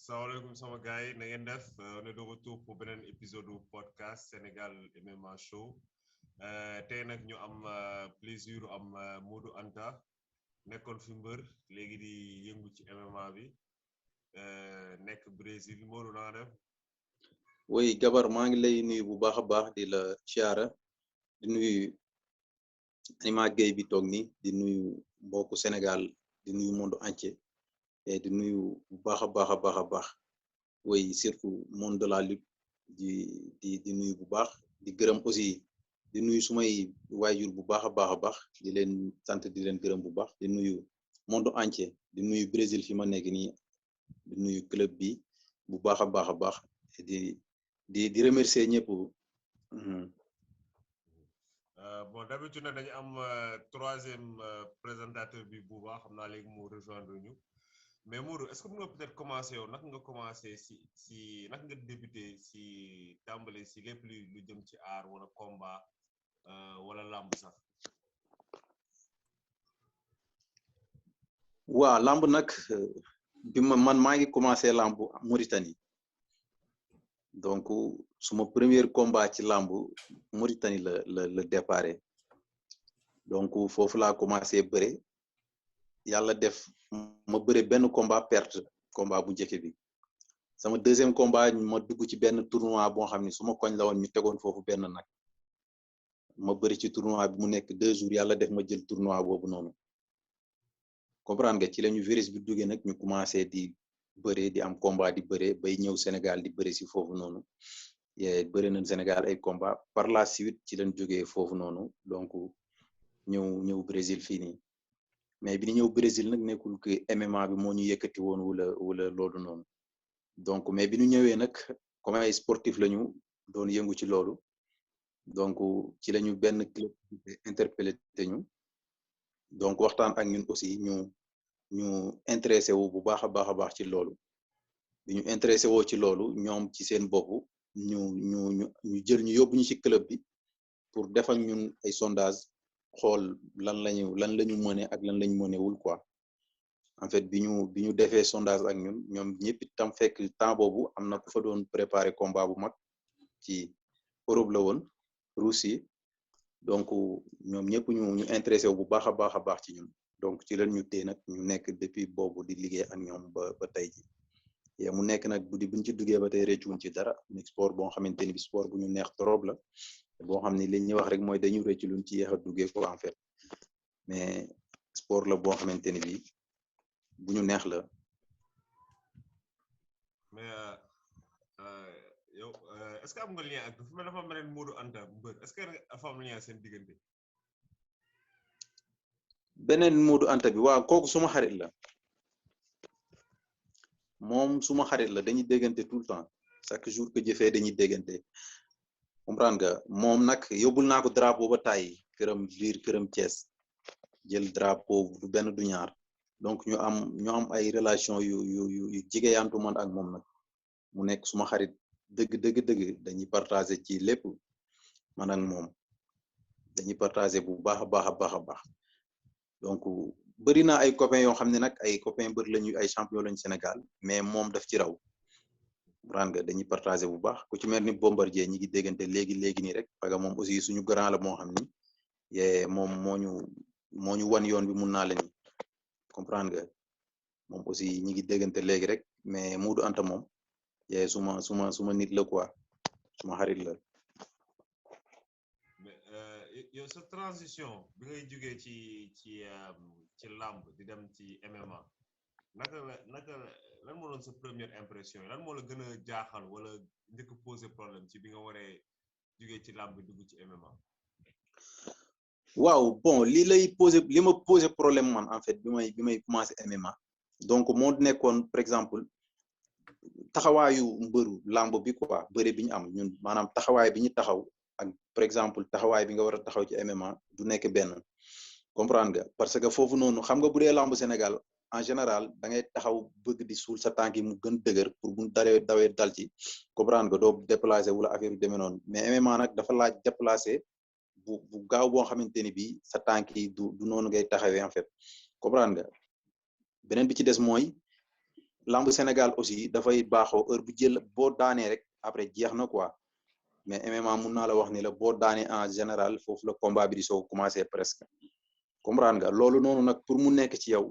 salaamaaleykum sama gars yi na ngeen def on est de retour pour beneen épisode du podcast Sénégal MMA Show tey nag ñu am plaisir am Modou Anta nekkoon fi mbër léegi di yëngu ci MMA bi nekk Brésil Modou na nga def. oui Gabar maa ngi lay nuyu bu baax a baax di la siyaara di nuyu Anima Gueye bi toog ni di nuyu mbokku Sénégal di nuyu monde entier et di nuyu bu baax a baax oui surtout monde de la lutte di nuyu bu baax di gërëm aussi di nuyu sumay waajur bu baax a baax di leen sant di leen gërëm bu baax di nuyu monde entier di nuyu Brésil fi ma nekk nii di nuyu club bi bu baax a baax di remercier ñëpp. Bon d'habitude nag dañu am troisième présentateur bi bu baax xam naa léegi mu rejoindre ñu mais Modou est-ce que mën nga peut-être commencer yow naka nga commencer si naka nga débuter si tàmbali si lépp lu jëm ci art wala combat wala lamb sax. waaw lamb nag bi man maa ngi commencer lamb Mauritanie donc suma premier combat ci lamb Mauritanie la déparé donc foofu laa commencé bëre yàlla def ma bëre benn combat perte combat bu njëkk bi sama deuxième combat ma dugg ci benn tournoi boo xam ne suma koñ la woon ñu tegoon foofu benn nag ma bëri ci tournoi bi mu nekk 2 jours yàlla def ma jël tournoi boobu noonu comprendre nga ci la ñu virus bi duggee nag ñu commencé di bëre di am combat di bëre bay ñëw Sénégal di bëre si foofu noonu bëre nañ Sénégal ay combat par la suite ci lañ jógee foofu noonu donc ñëw Brésil fii nii mais bi ñu ñëw Brésil nag nekkul que MMA bi moo ñu yëkkati woon wala loolu noonu donc mais bi ñu ñëwee nag comme ay sportif lañu doon yëngu ci loolu donc ci lañu benn club interpellé te ñu donc waxtaan ak ñun aussi ñu intéressé wu bu baax a baax ci loolu bi ñu intéressé woo ci loolu ñoom ci seen bopp ñu jël ñu yóbbu ñu ci club bi pour def ak ñun ay sondage xool lan lañu mëne ak lan lañu mënewul quoi en fait bi ñu defee sondage ak ñun ñoom ñëpp tam fekk temps boobu am na ku fa doon préparer combat bu mag ci Europe la woon Russie donc ñoom ñëpp ñu intéressé wu bu baax a baax ci ñun donc ci leen ñu tee nag ñu nekk depuis boobu di liggéey ak ñoom ba tey ji et mu nekk nag buñ ci duggee ba tey réccuwuñ ci dara mu sport boo xamante ni bi sport bu ñu neex trop la boo xam ni li ñuy wax rek mooy dañu réccu luñ ci yeex a duggee ko en fait mais sport la boo xamante ni bi bu ñu neex la. mais yow est-ce que am nga lien ak dafa am beneen Modou Anta mbër est-ce que dafa am lien seen diggante. beneen Modou Anta bi waaw kooku suma xarit la moom suma xarit la dañuy déggante tout le temps chaque jour que jëfee dañuy déggante comprendre nga moom nag yóbbul naa ko drapeau ba tàyyi këram Thiès jël drapeau du benn du ñaar donc ñu am ay relation yu jigeyantu man ak moom nag mu nekk suma xarit dëgg dañuy partager ci lépp man ak moom dañuy partager bu baax a baax donc bëri na ay copains yoo xam ne nag ay copains bëri lañu ay champion lañu Sénégal mais moom daf ci raw ran nga dañuy partager bu baax ku ci mel ni Bombardier ñi ngi déggante léegi nii rek parce que moom aussi suñu grand la moo xam ni moom moo ñu wan yoon bi mun naa la ni comprendre nga moom aussi ñi ngi déggante léegi rek mais Modou Anta moom suma nit la quoi suma xarit la. mais yow sa transition bi ngay jógee ci lamb di dem ci MMA naka lan moo doon sa première impression lan moo la gën a jaaxal wala njëkk poser problème ci bi nga waree jógee ci lamb bi dugg ci MMA. waaw bon li ma poser problème man en fait bi may commencer MMA donc moo nekkoon par exemple taxawaayu mbëru lamb bi quoi bëre bi ñu am ñun maanaam taxawaay bi ñu taxaw ak par exemple taxawaay bi nga war a taxaw ci MMA du nekk benn comprendre nga parce que foofu noonu xam nga bu dee lamb Sénégal en général da ngay taxaw bëgg di suul sa tànk yi mu gën dëgër pour bu dawee dal ci comprendre nga doo déplacer wala affaire yu demee noonu mais MMA nag dafa laaj déplacer bu gaaw boo xamante ni bii sa tànk yi du noonu ngay taxawee en fait comprendre nga beneen bi ci des mooy lamb Sénégal aussi dafay baaxoo heure bu jël boo daanee rek après jeex na quoi mais MMA mun naa la wax ni la boo daanee en général foofu la combat bi di soo commencé presque comprendre nga loolu noonu nag pour mu nekk ci yow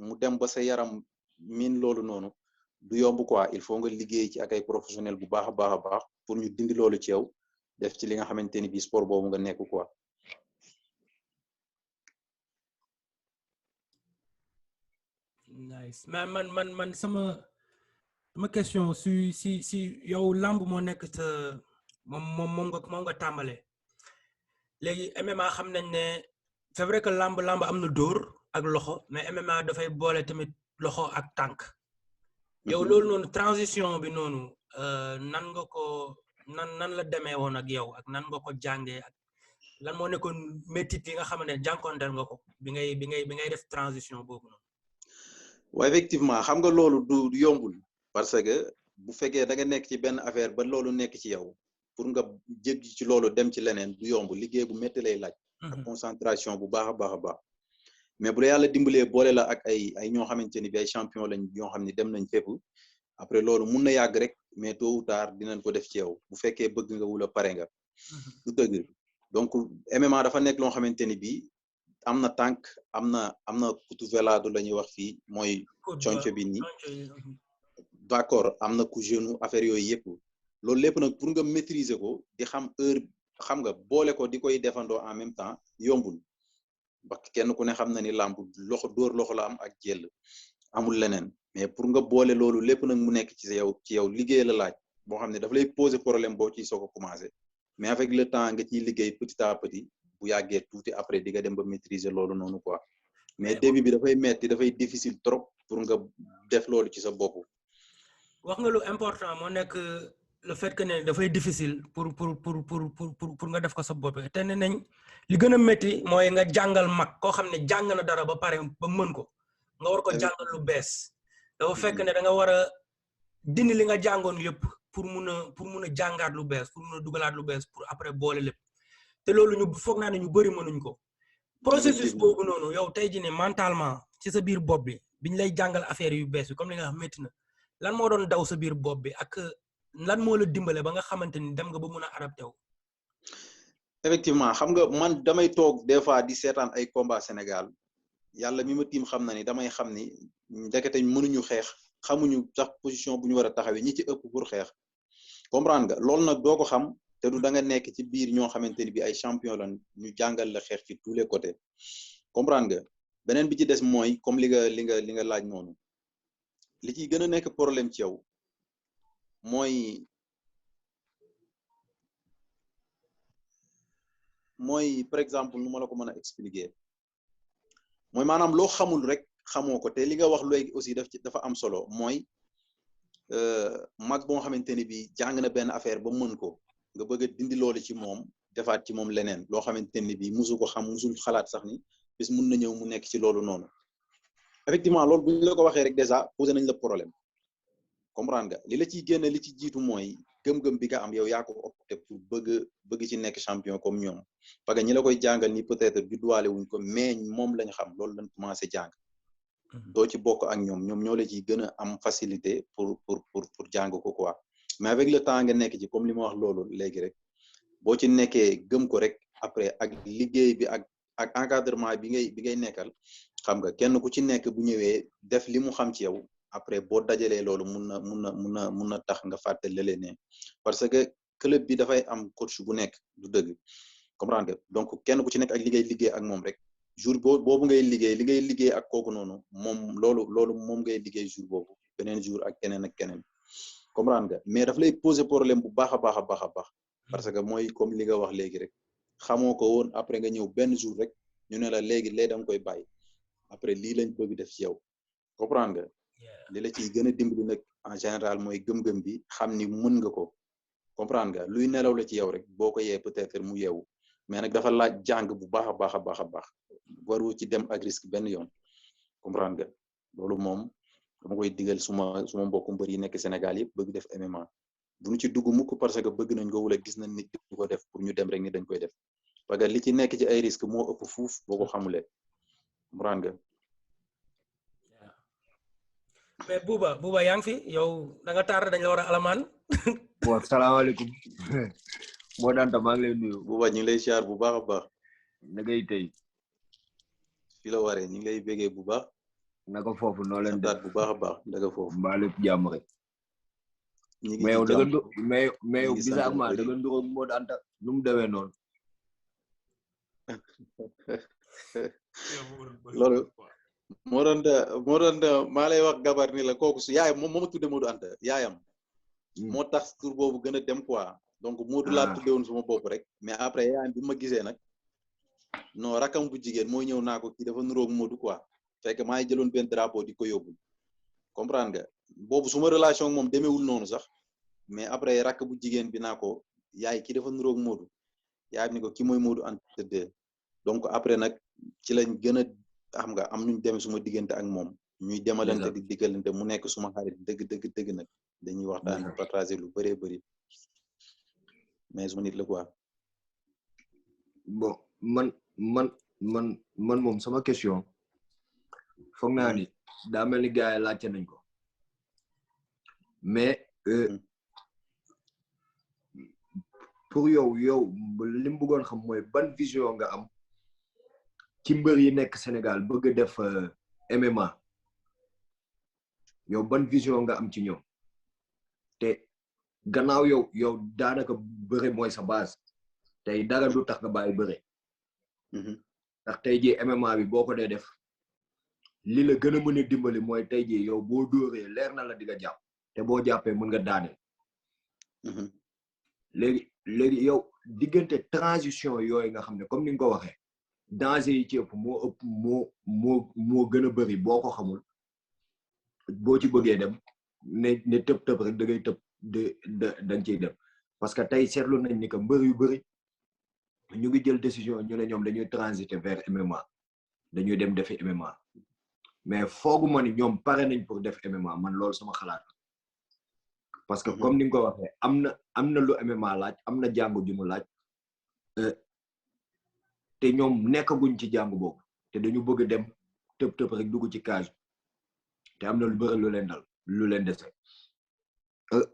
mu dem ba sa yaram miin loolu noonu du yomb quoi il faut nga liggéey ci ak ay professionnel bu baax a baax a baax pour ñu dindi loolu ci yow def ci li nga xamante ni bii sport boobu nga nekk quoi. nice man sama question si yow lamb moo nekk sa moom nga tàmbale léegi MMA xam nañ ne c'est vrai que lamb am na dóor ak loxo mais MMA dafay boole tamit loxo ak tànk yow loolu noonu transition bi noonu nan nga ko nan la demee woon ak yow ak nan nga ko jàngee ak lan moo nekkoon métit yi nga xamante ne jànkonteel nga ko bi ngay def transition boobu noonu. waaw effectivement xam nga loolu du yombul parce que bu fekkee da nga nekk ci benn affaire ba loolu nekk ci yow pour nga jéggi ci loolu dem ci leneen du yomb liggéey bu métti lay laaj. ak concentration bu baax a baax a baax. mais bu la yàlla dimbalee boole la ak ay ñoo xamante ni bi ay champion lañ ñoo xam ne dem nañ fépp après loolu mun na yàgg rek mais tôt ou tard dinañ ko def ci yow bu fekkee bëgg nga wula pare nga. du dëgg donc MMA dafa nekk loo xamante ni bi am na tànk am na coutvelado la ñuy wax fii mooy conco bi nii d'accord am na ku genou affaire yooyu yëpp loolu lépp nag pour nga maîtriser ko di xam heure xam nga boole ko di koy defandoo en même temps yombul ba kenn ku ne xam na ni làmb loxo dóor loxo la am ak jël amul leneen mais pour nga boole loolu lépp nag mu nekk ci yow liggéey la laaj boo xam ne daf lay poser problème boo ciy soog a commencer mais avec le temps nga ciy liggéey petit à petit bu yàggee tuuti après di nga dem ba maîtriser loolu noonu quoi mais début bi dafay metti dafay difficile trop pour nga def loolu ci sa bopp. wax nga lu important moo nekk le fait que ne dafay difficile pour nga def ko sa bopp te ne nañ li gën a métti mooy nga jàngal mag koo xam ne jàng na dara ba pare ba mën ko nga war ko jàngal lu bees dafa fekk ne da nga war a dindi li nga jàngoon yëpp pour mun a jàngaat lu bees pour mun a dugalaat lu bees pour après boole lépp te loolu ñu foog naa ne ñu bëri mënuñ ko processus boobu noonu yow tey jii ne mentalement ci sa biir bopp bi biñ lay jàngal affaire yu bees bi comme li nga xam métti na lan moo doon daw sa biir bopp bi ak lan moo la dimbale ba nga xamante ni dem nga ba mun a adapté wu. effectivement xam nga man damay toog des fois di seetaan ay combat Sénégal yàlla mi ma tiim xam na ni damay xam ni ndekete mënuñu xeex xamuñu sax position bu ñu war a taxawee ñi ci ëpp pour xeex comprendre nga loolu nag doo ko xam te du da nga nekk ci biir ñoo xamante ni bi ay champion lan ñu jàngal la xeex ci tous les côtés comprendre nga beneen bi ci des mooy comme li nga laaj noonu li ciy gën a nekk problème ci yow mooy par exemple nu ma la ko mën a expliquer mooy maanaam loo xamul rek xamoo ko te li nga wax léegi aussi dafa am solo mooy mag boo xamante ni bi jàng na benn affaire ba mën ko nga bëgg a dindi loolu ci moom defaat ci moom leneen loo xamante ni bi musu ko xam musul xalaat sax ni bis mun na ñëw mu nekk ci loolu noonu effectivement loolu bu ñu la ko waxee rek déjà posé nañ la problème comprendre nga li la ciy génne li ci jiitu mooy gëm-gëm bi nga am yow yaa ko opté pour bëgg ci nekk champion comme ñoom parce que ñi la koy jàngal ni peut-être judduwaale wuñ ko mais moom lañ xam loolu lañ commencé jàng doo ci bokk ak ñoom ñoo la ciy gën a am facilité pour jàng ko quoi mais avec le temps nga nekk ci comme li ma wax loolu léegi rek boo ci nekkee gëm ko rek après ak liggéey bi ak encadrement bi ngay nekkal xam nga kenn ku ci nekk bu ñëwee def li mu xam ci yow après boo dajalee loolu mun na tax nga fàtte leneen parce que club bi dafay am coach bu nekk du dëgg comprendre nga donc kenn ku ci nekk ak li ngay liggéey ak moom rek jour boobu ngay liggéey ak kooku noonu moom loolu moom ngay liggéey jour boobu beneen jour ak keneen comprendre nga mais daf lay poser problème bu baax a baax a baax a baax parce que mooy comme li nga wax léegi rek xamoo ko woon après nga ñëw benn jour rek ñu ne la léegi da nga koy bàyyi après lii lañ bëgg def ci yow comprendre nga li la ciy gën a dimbali nag en général mooy gëm-gëm bi xam ni mën nga ko comprendre nga luy nelaw la ci yow rek boo ko yee peut-être mu yeewu mais nag dafa laaj jàng bu baax a baax a baax a baax waru ci dem ak risque benn yoon comprendre nga loolu moom dama koy digal suma mbokku mbër yi nekk Sénégal yëpp bëgg def MMA bu ñu ci dugg mukk parce que bëgg nañ ko wala gis nañ nit di ko def pour ñu dem rek ni dañ koy def parce que li ci nekk ci ay risque moo ëpp fuuf boo ko xamulee comprendre nga mais Bouba yaa ngi fi yow da nga tardé dañ la war a alamaan. bon salaamaaleykum moo danta maa ngi lay nuyu Bouba ñu ngi lay siyaar bu baax a baax na ngay tey fi la waree ñu ngi lay bégee bu baax naka foofu noo leen def bu baax a baax naka foofu mbaa lépp jàmm rek ñu ngi mais yow ci da nga jàmm mais yow ñu ngi sant bizarrement bu da nga nduróog moo danta nu mu demee noonu loolu moo doon maa lay wax gabar ni la kooku su yaayam moom ma tudde Modou Anta yaayam moo tax tur boobu gën a dem quoi donc Modou laa tudde woon suma bopp rek mais après yaayam bi ma gisee nag non rakam bu jigéen mooy ñëw naa ko kii dafa nuroog Modou quoi fekk maa ngi jëloon benn drapeau di ko yóbbu comprendre nga boobu suma relation moom demeewul noonu sax mais après rakk bu jigéen bi naa ko yaay kii dafa nuroog Modou yaay ni ko kii mooy Modou Anta de donc après nag ci lañ gën a xam nga am nuñ demee suma diggante ak moom ñuy demalante di diggalante mu nekk suma xarit dëgg nag dañuy waxtaan di partager lu bëree bëri mais suma nit la quoi. bon man moom sama question foog naa ni daa mel ni gars yi laajte nañ ko mais pour yow li mu bëggoon xam mooy ban vision nga am ci mbër yi nekk Sénégal bëgg a def MMA yow ban vision nga am ci ñoom te gannaaw yow daanaka bëre mooy sa base tey dara du tax nga bàyyi bëre ndax tey jii MMA bi boo ko dee def li la gën a mën a dimbali mooy tey jii yow boo dóoree leer na la di nga jàpp te boo jàppee mën nga daaneel léegi yow diggante transition yooyu nga xam ne comme ni nga ko waxee danger yi ci ëpp moo gën a bëri boo ko xamul boo ci bëggee dem ne tëb rek da ngay tëb da nga ciy dem parce que tey seetlu nañ ni que mbër yu bëri ñu ngi jël décision ñu ne ñoom dañuy transiter vers MMA dañuy dem defi MMA mais fooguma ni ñoom pare nañ pour def MMA man loolu sama xalaat parce que comme ni nga ko waxee am na lu MMA laaj am na jàng ju mu laaj te ñoom nekkaguñ ci jàng boobu te dañu bëgg dem tëb rek dugg ci cage te am na lu bëri lu leen dese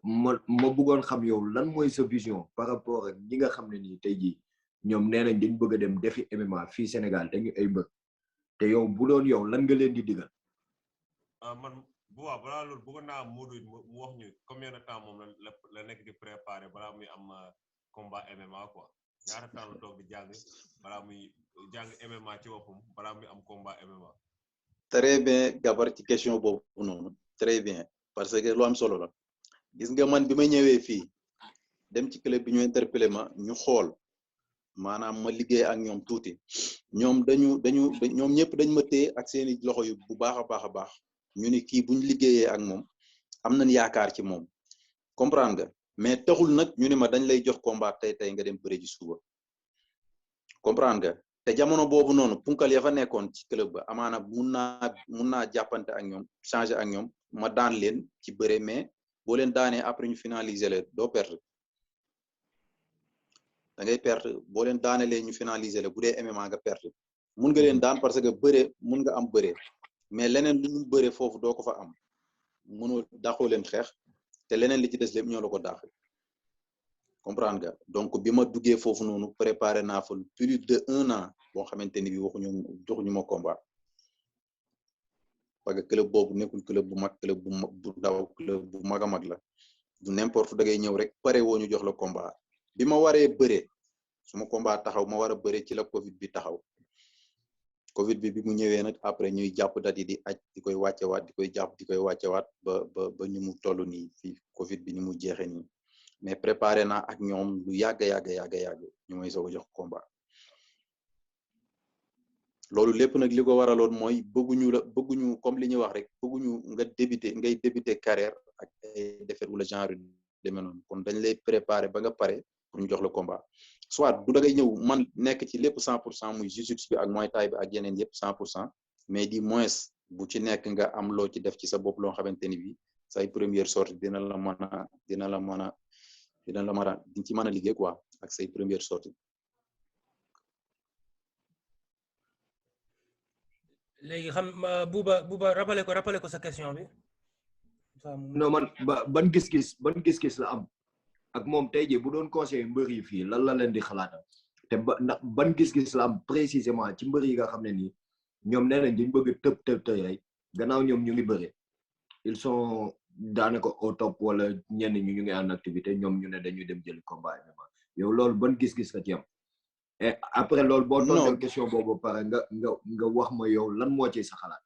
ma bëggoon xam yow lan mooy sa vision par rapport ak ñi nga xam ne nii tey jii ñoom nee nañ dañ bëgg a dem defi MMA fii Sénégal dañu ay mbër te yow bu doon yow lan nga leen di digal. man bu baax balaa loolu bëggoon naa Modou mu wax ñu combien de temps moom la nekk di préparer balaa muy am combat MMA quoi ñaata temps la toog di jàng balaa muy jàng MMA ci boppam balaa muy am combat MMA. très bien gabar ci question boobu noonu très bien parce que lu am solo la gis nga man bi ma ñëwee fii dem ci club bi ñu interpellé ma ñu xool maanaam ma liggéey ak ñoom tuuti ñoom ñoom ñëpp dañ ma téye ak seeni loxo yu bu baax a baax ñu ni kii buñ liggéeyee ak moom am nañ yaakaar ci moom comprendre nga mais taxul nag ñu ni ma dañ lay jox combat tey nga dem bëre ji suba comprendre nga te jamono boobu noonu punkal ya fa nekkoon ci club ba amaana mun naa jàppante ak ñoom changer ak ñoom ma daan leen ci bëre mais boo leen daanee après ñu finaliser leen doo perte da ngay perte boo leen daanelee ñu finaliser la bu dee MMA nga perte mun nga leen daan parce que bëre mun nga am bëre mais leneen lu ñu bëre foofu doo ko fa am mënoo dàqoo leen xeex te leneen li ci des lépp ñoo la ko dàq comprendre nga donc bi ma duggee foofu noonu préparé naa fa plus de 1 an boo xamante ni bi joxuñu ma combat parce que club boobu nekkul club bu mag club bu ndaw club bu mag a mag la du n'importe da ngay ñëw rek pare woo ñu jox la combat bi ma waree bëre suma combat taxaw ma war a bëre ci la Covid bi taxaw Covid bi mu ñëwee nag après ñuy jàpp date yi di aj di koy wàccewaat di koy jàpp di koy wàccewaat ba ñu mu toll nii fii Covid bi ni mu jeexee nii mais préparé naa ak ñoom lu yàgg ñu may soog a jox combat loolu lépp nag li ko waraloon mooy bëgguñu comme li ñuy wax rek bëgguñu ngay débuter carrière ak ay défaite wala genre demee noonu kon dañ lay préparer ba nga pare pour ñu jox la combat soit du dangay ñëw man nekk ci lépp 100% muy jiu-jitsu bi ak muay thai bi ak yeneen yëpp 100% mais du moins bu ci nekk nga am loo ci def ci sa bopp loo xamante ni bi say première sortie dina la mën a di ci mën a liggéey quoi ak say première sortie. léegi xam Bouba rappelé ko sa question bi. non man ban gis-gis la am ak moom tey jii bu doon conseil mbër yi fii lan la leen di xalaatam te ban gis-gis la am précisément ci mbër yi nga xam ne nii ñoom nee nañ dañ bëgg tëb rek gannaaw ñoom ñu ngi bëre ils sont daanaka au top wala ñenn ñu ngi en activité ñoom ñu ne dañuy dem jëli combat yow loolu ban gis-gis nga ci am et après loolu boo tontu question boobu pare nga wax ma yow lan moo ci sa xalaat.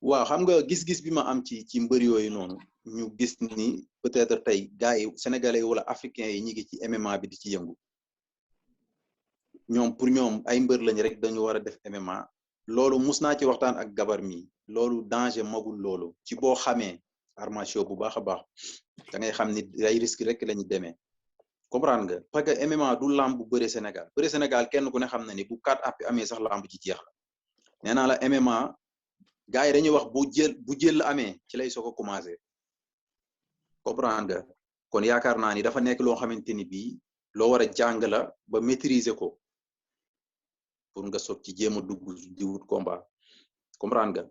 waaw xam nga gis-gis bi ma am ci mbër yooyu noonu ñu gis ni peut-être tey gars yi sénégalais wala africains yi ñi ngi ci MMA bi di ci yëngu ñoom pour ñoom ay mbër lañ rek dañu war a def MMA loolu mus naa ci waxtaan ak gabar mi loolu danger magul loolu ci boo xamee armation bu baax a baax da ngay xam ni ay risque rek lañu demee comprendre nga parce que MMA du lamb bu bëre Sénégal kenn ku ne xam na ni bu 4 appuis amee sax lamb ci jeex la nee naa la MMA gars yi dañuy wax bu jël la amee ci lay soog a commencé comprendre nga kon yaakaar naa ni dafa nekk loo xamante ni bii loo war a jàng la ba maîtriser ko pour nga soog ci jéem a dugg di wut combat comprendre nga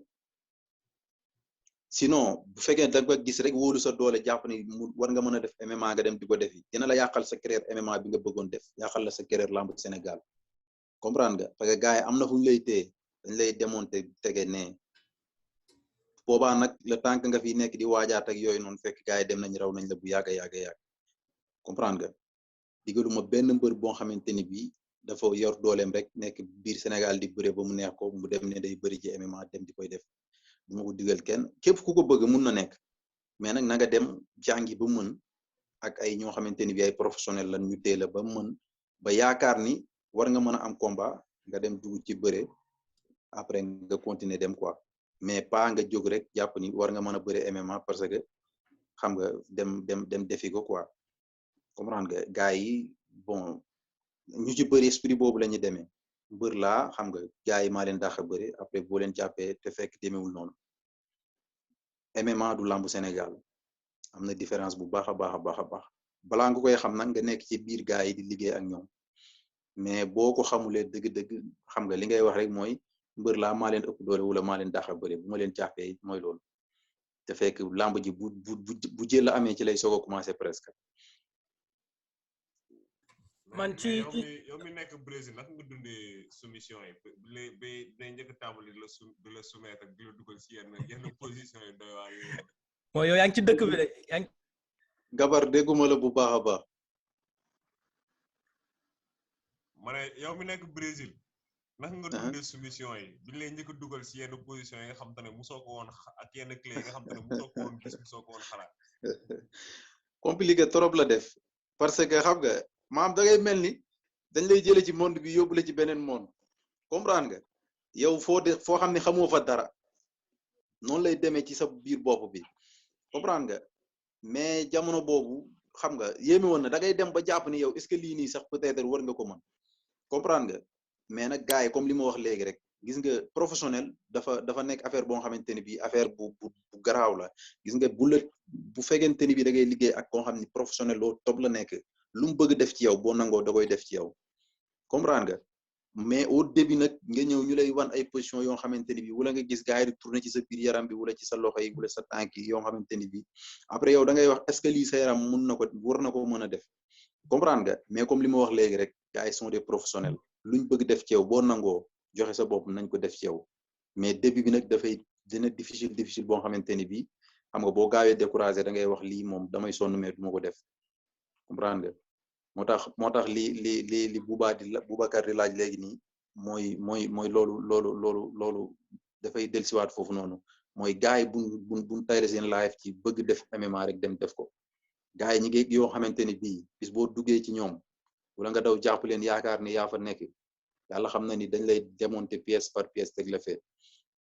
sinon bu fekkee da nga gis rek wóolu sa doole jàpp ni war nga mën a def MMA nga dem di ko defi dina la yàqal sa carrière MMA bi nga bëggoon def yàqal la sa carrière lamb Sénégal comprendre nga parce que gars yi am na fu ñu lay téye dañ lay démonter tege ne boobaa nag le temps que nga fi nekk di waajaat ak yooyu noonu fekk gars yi dem nañ raw nañ la bu yàgg comprendre nga digaluma benn mbër boo xamante ni bii dafa yor dooleem rek nekk biir Sénégal di bëre ba mu neex ko mu dem ne day bëri ci MMA dem di koy def du ma ko digal kenn képp ku ko bëgg mun na nekk mais nag na nga dem jàngi ba mën ak ay ñoo xamante ni bii ay professionnel lan ñu teel a ba mën ba yaakaar ni war nga mën a am combat nga dem dugg ci bëre après nga continuer dem quoi mais pas nga jóg rek jàpp ni war nga mën a bëre MMA parce que xam nga dem defi ko quoi comprendre nga gars yi bon ñu ci bëri esprit boobu la ñu demee mbër laa xam nga gars yi maa leen dàq a bëri après boo leen jàppee te fekk demewul noonu MMA du lambu Sénégal am na différence bu baax a baax balaa nga koy xam nag nga nekk ci biir gars yi di liggéey ak ñoom mais boo ko xamulee dëgg-dëgg xam nga li ngay wax rek mooy mbër laa maa leen ëpp doole wala maa leen dàq a bëri bu ma leen jàppee mooy loolu te fekk lamb ji bu jël la amee ci lay soog a commencé presque. man ci yow mi nekk Brésil nag nga dundee soumission yi ba dinañ njëkk a tàmbali di la soumettre ak di la dugal si yenn position yi doy waar yooyu. mooy yow yaa ngi ci dëkk bi de yaa ngi. Gabar dégguma la bu baax a baax. ma ne yow mi nekk Brésil. naka nga dundee soumission yi bi lay njëkk a dugal si yenn position yi nga xam te ne musoo ko woon ak yenn clé yi nga xam te ne musoo ko woon gis musoo ko woon xalaat. compliqué trop la def parce que xam nga. maam da ngay mel ni dañ lay jëlee ci monde bi yóbbu la ci beneen monde comprendre nga yow foo xam ne xamoo fa dara noonu lay demee ci sa biir bopp bi comprendre nga mais jamono boobu xam nga yéeme woon na da ngay dem ba jàpp ni yow est-ce que lii nii sax peut-être war nga ko mën comprendre nga mais nag gars yi comme li ma wax léegi rek gis nga professionnel dafa nekk affaire boo xamante ni bii affaire bu garaaw la gis nga bu fekkente ni bii da ngay liggéey ak koo xam ni professionnel loo top la nekk. lu mu bëgg def ci yow boo nangoo da koy def ci yow comprendre nga mais au début nag nga ñëw ñu lay wan ay position yoo xamante ni bi wala nga gis gars yi di tourner ci sa biir yaram bi wala ci sa loxo yi wala sa tànk yi yoo xamante ni bi après yow da ngay wax est-ce que lii sa yaram war na ko mën a def comprendre nga mais comme li ma wax léegi rek gars yi sont des professionnels luñ bëgg def ci yow boo nangoo joxe sa bopp nañ ko def ci yow mais début bi nag dina difficile boo xamante ni bi xam nga boo gaawee découragé da ngay wax lii moom damay sonn mais du ma ko def comprendre nga moo tax li Boubacar di laaj léegi nii mooy loolu dafay dellusiwaat foofu noonu mooy gars yi buñ tayre seen live ci bëgg def MMA rek dem def ko gars yi ñi ngi yoo xamante ni bii bis boo duggee ci ñoom wala nga daw jàpp leen yaakaar ni yaa fa nekk yàlla xam na ni dañ lay démonter pièce par pièce teg la fee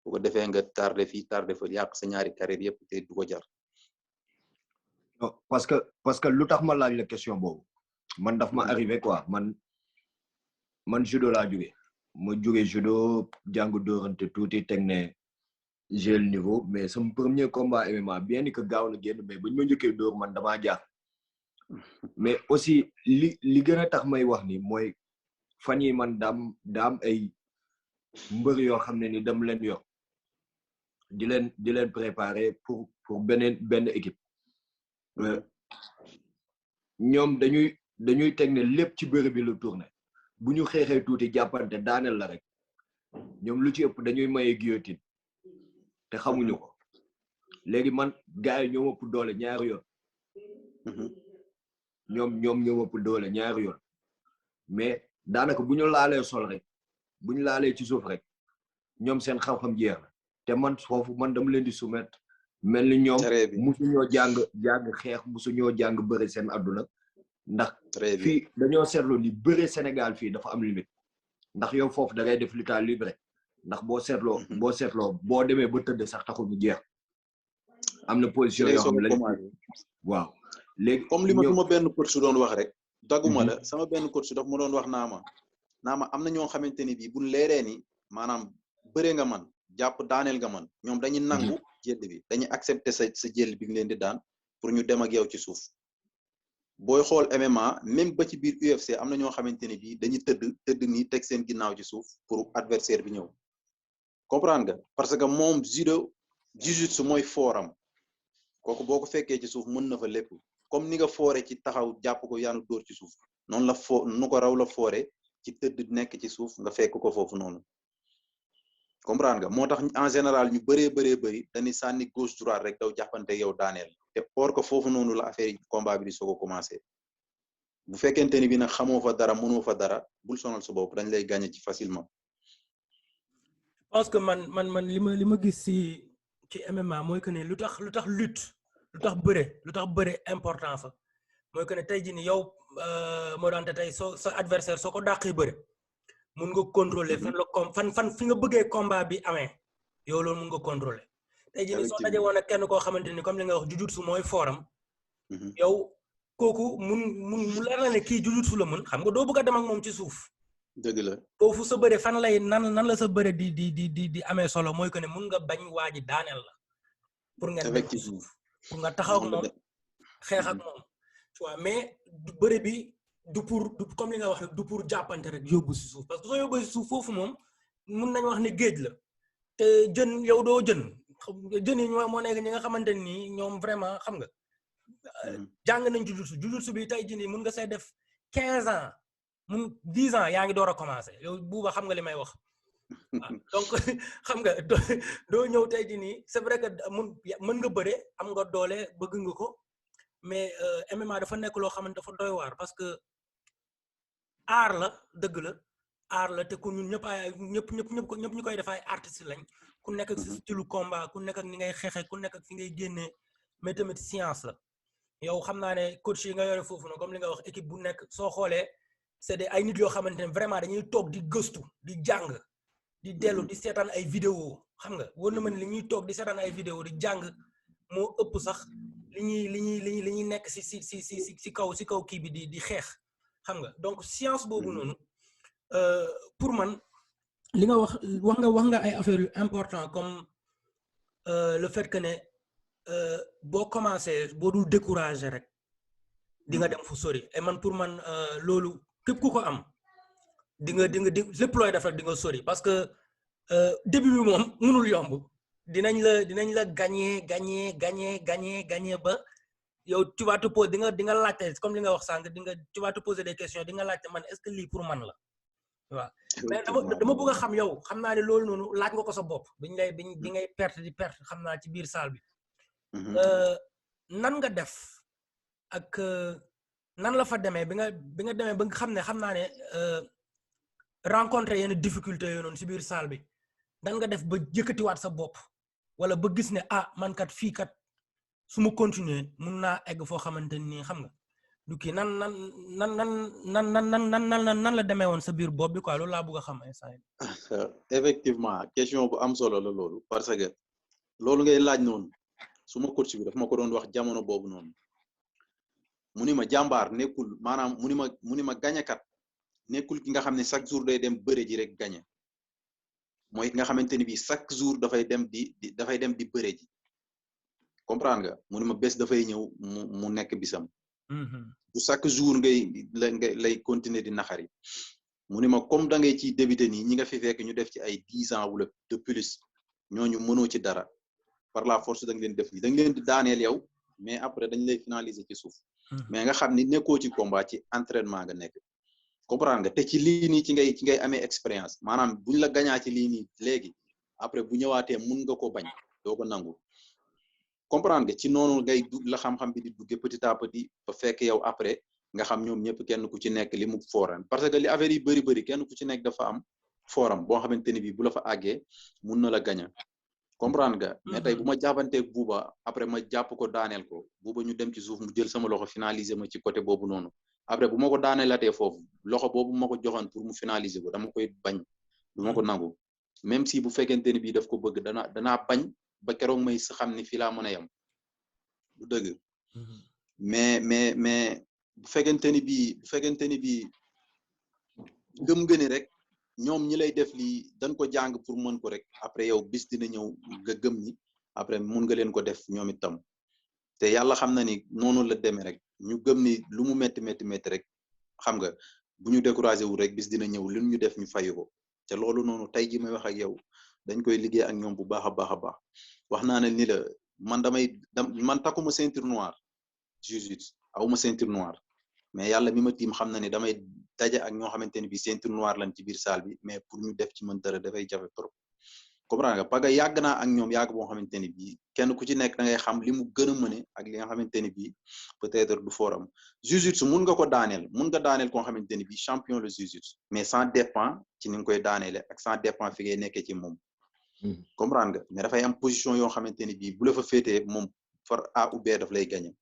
bu ko defee nga tardé fii tardé fa yàq sa ñaari carrière yëpp te du ko jar. non parce que lu tax ma laaj la question boobu man daf ma arrivé quoi man judo laa jóge judo jàng dóorante tuuti teg ne j'ai le niveau mais sama premier combat MMA bien que gaaw na génn mais bañ ma njëkkee dóor man damaa jaar mais aussi li gën a tax may wax ni mooy fan yi man daam ay mbër yoo xam ne ni dem leen yor di leen préparer pour benn équipe ñoom dañuy teg ne lépp ci bërëb bi la tourné bu ñu xeexee tuuti jàppante daaneel la rek ñoom lu ci ëpp dañuy maye guillotine te xamuñu ko léegi man gars yi ñoo ëpp doole ñaari yoon ñoom ñoo ëpp doole ñaari yoon mais daanaka bu ñu laalee sol rek bu ñu laalee ci suuf rek ñoom seen xam-xam jeex na te man foofu man dama leen di soumettre mel ni ñoom musuñoo jàng xeex musuñoo jàng bëre seen àdduna ndax fii dañoo seetlu ni bëre Sénégal fii dafa am limite ndax yow foofu da ngay def lutte libre ndax boo seetloo boo demee ba tëdd sax taxul ñu jeex am na position yoo xam ne waaw léegi comme li ma suma benn coach su doon wax rek daguma la sama benn coach daf ma doon wax naama am na ñoo xamante ni bii buñ leeree ni maanaam bëre nga man jàpp daaneel nga man ñoom dañuy nangu jël bi dañuy accepter sa jël bi nga leen di daan pour ñu dem ak yow ci suuf booy xool MMA même ba ci biir UFC am na ñoo xamante ni bii dañuy tëdd nii teg seen ginnaaw ci suuf pour adversaire bi ñëw comprendre nga parce que moom judo jiu-jitsu mooy fooram kooku boo ko fekkee ci suuf mën na fa lépp comme ni nga foore ci taxaw jàpp ko yaanu dóor ci suuf noonu la nu ko raw la foore ci tëdd nekk ci suuf nga fekk ko foofu noonu comprendre nga moo tax en général ñu bëri dañuy sànni gauche droite rek daw jàppante yow daaneel te or que foofu noonu la affaire yi combat bi di soog a commencé bu fekkente ni bi nag xamoo fa dara mënoo fa dara bul sonal sa bopp dañ lay gagné ci facilement. parce que man li ma gis ci MMA mooy que ne lu tax lutte lu tax bëre important fa mooy que ne tey jii ni yow moo daan te tey sa adversaire soo ko dàqee bëre mun nga contrôler fan fi nga bëggee combat bi amee yow loolu mun nga contrôler tey jii ni soo dajee woon ak kenn koo xamante ni comme li nga wax jujutsu mooy fooram yow kooku mu leer na ne kii jujutsu la mën xam nga doo bëgg a dem ak moom ci suuf dëgg la foofu sa bëre fan lay nan la sa bëre di amee solo mooy que ne mun nga bañ waa ji daaneel la pour nga dem ci suuf pour nga taxaw ak moom xeex ak moom tu vois mais bëre bi du comme li nga wax rek du pour jàppante rek yóbbu si suuf parce que soo yóbbu si suuf foofu moom mun nañu wax ne géej la te jën yow doo jën yi moo nekk ñi nga xamante ni ñoom vraiment xam nga jàng nañ jujutsu bi tey jii nii mun nga say def 15 ans 10 ans yaa ngi door a commencé yow buuba xam nga li may wax donc xam nga doo ñëw tey jii nii c'est vrai que mën nga bëre am nga doole bëgg nga ko mais MMA dafa nekk loo xamante dafa doy waar parce que aar la dëgg la aar la te ku ñun ñëpp ñu koy def ay artistes lañ ku nekk ak si style combat ku nekk ak ni ngay xeexe ku nekk ak fi ngay génnee mais tamit science la yow xam naa ne coach yi nga yore foofu na comme li nga wax équipe bu nekk soo xoolee c'est ay nit yoo xamante ne vraiment dañuy toog di gëstu di jàng di dellu di seetaan ay vidéo xam nga war na mën li ñuy toog di seetaan ay vidéo di jàng moo ëpp sax li ñuy nekk si kaw kii bi di xeex xam nga donc science boobu noonu pour man li nga wax nga ay affaires yu important comme le fait que ne boo commencé boo dul découragé rek di nga dem fu sori et man pour man loolu képp ku ko am di nga lépp looy def rek di nga sori parce que début bi moom mënul yomb dinañ la gagner ba yow tu vas te poser di nga laajte comme li nga wax sànq tu vas te poser des questions di nga laajte man est-ce que lii pour man la waaw mais dama bëgg a xam yow xam naa ne loolu noonu laaj nga ko sa bopp bi ngay perte xam naa ci biir salle bi nan nga def ak nan la fa demee bi nga demee ba nga xam naa ne rencontrer yenn difficultés yooyu noonu ci biir salle bi nan nga def ba yëkkatiwaat sa bopp wala ba gis ne man kat fii kat su ma continuer mun naa egg foo xamante ni xam nga du kii nan la demee woon sa biir bopp bi quoi loolu laa bëgg a xam instant yi. effectivement question bu am solo la loolu parce que loolu ngay laaj noonu suma coach bi daf ma ko doon wax jamono boobu noonu mu ni ma jàmbaar nekkul maanaam mu ni ma gañekat nekkul ki nga xam ne chaque jour day dem bëre ji rek gañe mooy nga xamante ni bii chaque jour dafay dem di bëre ji comprendre nga mu ni ma bés dafay ñëw mu nekk bisam du chaque jour lay continuer di naxari mu ni ma comme da ngay ciy débuter nii ñi nga fi fekk ñu def ci ay 10 ans wala de plus ñooñu mënoo ci dara par la force da nga leen def lii da nga leen di daaneel yow mais après dañ lay finaliser ci suuf mais nga xam ni nekkoo ci combat ci entraînement nga nekk comprendre nga te ci lii nii ci ngay amee expérience maanaam buñ la gañaa ci lii nii léegi après bu ñëwaatee mun nga ko bañ doo ko nangu comprendre nga ci noonu ngay dugg la xam-xam bi di dugge petit à petit ba fekk yow après nga xam ñoom ñëpp kenn ku ci nekk li mu fooran parce que li affaire yi bëri kenn ku ci nekk dafa am forum boo xamante ni bii bu la fa àggee mun na la gaña comprendre nga mais tey bu ma jàppanteeg buuba après ma jàpp ko daaneel ko buuba ñu dem ci suuf mu jël sama loxo finaliser ma ci côté boobu noonu après bu ma ko daaneelatee foofu loxo boobu ma ko joxoon pour mu finaliser ko dama koy bañ du ma ko nangu même si bu fekkente ni bii daf ko bëgg danaa bañ ba keroog may sa xam ni fii laa mën a yem du dëgg mais bu fekkente ni bii gëm nga ni rek ñoom ñi lay def lii dañ ko jàng pour mën ko rek après yow bis dina ñëw nga gëm ni après mun nga leen ko def ñoom itam te yàlla xam na ni noonu la demee rek ñu gëm ni lu mu métti rek xam nga bu ñu découragé wu rek bis dina ñëw lu ñu def ñu fayu ko te loolu noonu tey ji may wax ak yow dañ koy liggéey ak ñoom bu baax a baax a baax wax naa ne ni la man takkuma ceinture noire jiu-jitsu awuma ceinture noire mais yàlla mi ma tiim xam na ni damay daje ak ñoo xamante ni bi ceinture noire lañ ci biir salle bi mais pour ñu def ci mën dara dafay jafe trop comprendre nga parce que yàgg naa ak ñoom yàgg boo xamante ni bii kenn ku ci nekk da ngay xam li mu gën a mëne ak li nga xamante ni bii peut-être du forum jiu-jitsu mun nga ko daaneel koo xamante ni bii champion le jiu-jitsu mais ça dépend ci ni nga koy daaneele ak ça dépend fi ngay nekkee ci moom comprendre nga mais dafay am position yoo xamante ni bii bu la fa féetee moom far A ou B daf lay gagner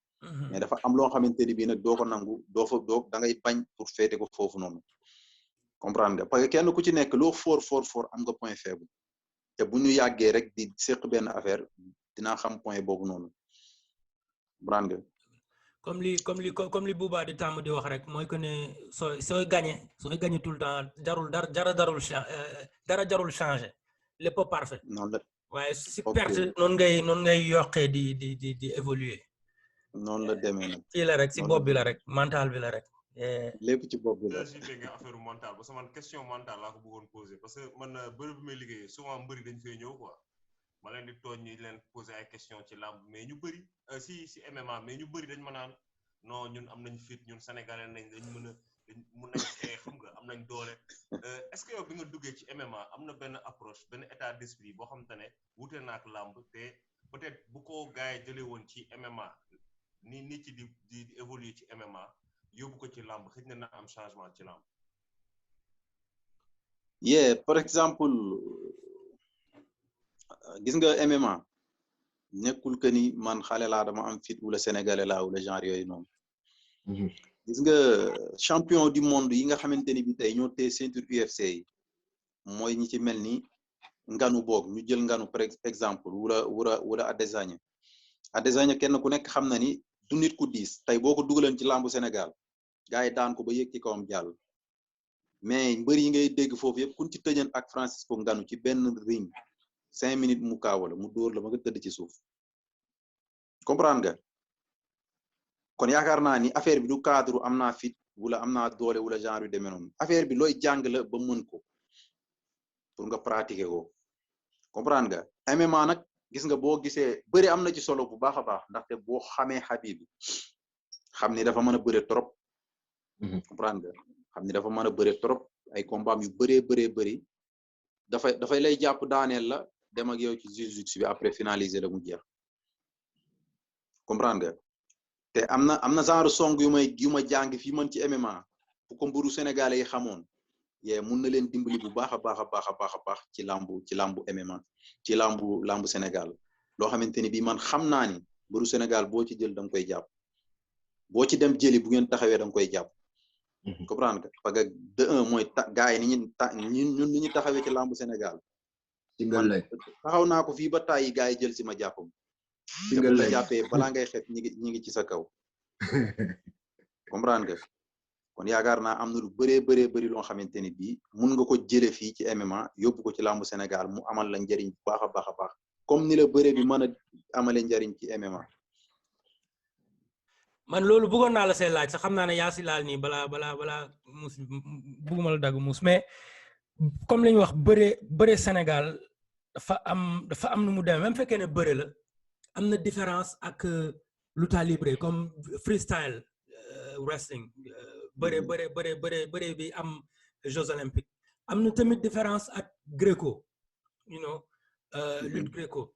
mais dafa am loo xamante ni bii nag doo ko nangu doo da ngay bañ pour féete ko foofu noonu comprendre nga parce que kenn ku ci nekk loo fort am nga point faible te bu ñu yàggee rek di seq benn affaire dinaa xam point boobu noonu comprendre nga comme li Bouba di tàmm di wax rek mooy que ne sooy gagné tout le temps dara jarul changer lépp parfait noonu la waaye si perte noonu ngay yokkee di évoluer noonu la demee nag ci la rek si bopp bi la rek mental bi la rek lépp ci bopp bi la nga affaire mental parce que man question mentale laa ko bëggoon poser parce que man bëri bu may liggéey souvent mbëri dañ fay ñëw quoi ma leen di tooñ ñi leen poser ay question ci làmb mais ñu bëri si MMA mais ñu bëri dañ ma naan non ñun am nañ fit ñun sénégalais nañ dañ mun nañ xam nga am nañ doole est-ce que yow bi nga duggee ci MMA am na benn approche benn état d'esprit boo xam te ne wute na ak làmb te peut-être bu ko gars yi jëlee woon ci MMA ni nit ci di évoluer ci MMA yóbbu ko ci làmb xëy na am changement ci làmb. par exemple gis nga MMA nekkul que ni man xale laa dama am fit wala sénégalais laa wala genre yooyu noonu. gis nga champion du monde yi nga xamante ni bi tey ñoo tee ceinture UFC yi mooy ñi ci mel ni nganu boog ñu jël nganu par exemple wala Adesanya kenn ku nekk xam na ni du nit ku diis tey boo ko dugaleen ci làmbu Sénégal gars yi daan ko ba yëg ci kawam jàll mais mbër yi ngay dégg foofu yëpp kun ci tëjën ak Francisco Nganu ci benn ring 5 minutes mu kaawala mu dóor la ba nga tëdd ci suuf comprendre nga kon yaakaar naa ni affaire bi du cadre am naa fit wala am naa doole wala genre yu demee noonu affaire bi looy jàng la ba mën ko pour nga pratiquer ko comprendre nga MMA nag gis nga boo gisee bëri am na ci solo bu baax a baax ndaxte boo xamee Habib xam ni dafa mën a bëre trop comprendre nga xam ni dafa mën a bëre trop ay combat yu bëri dafay lay jàpp daaneel la dem ak yow ci jiu-jitsu bi après finaliser la mu jeex comprendre nga te am na genre song yu ma jàng fii man ci MMA bu ko mburu sénégalais yi xamoon mun na leen dimbali bu baax a baax ci lambu MMA ci lambu Sénégal loo xamante ni bii man xam naa ni mburu Sénégal boo ci jël da nga koy jàpp boo ci dem jëli bu ngeen taxawee da nga koy jàpp comprendre nga parce que de un mooy gars yi ñun ni ñu taxawee ci lambu Sénégal taxaw naa ko fii ba tàyyi gars yi jël si ma jàppam te la jàppee balaa ngay xet ñi ngi ci sa kaw comprendre nga kon yaakaar naa am na lu bëri loo xamante ni bii mun nga ko jële fii ci MMA yóbbu ko ci lambu Sénégal mu amal la njariñ bu baax a baax comme ni la bëre bi mën a amale njariñ ci MMA. man loolu bëggoon naa la see laaj sax xam naa ne yaa si laal nii balaa muus bëgguma la dagg muus mais comme li ñu wax bëre Sénégal dafa am nu mu demee même fekkee ne bëre la am na différence ak lutte libre comme freestyle wrestling bëre bi am Jeux olympiques am na tamit différence ak gréco you know lutte gréco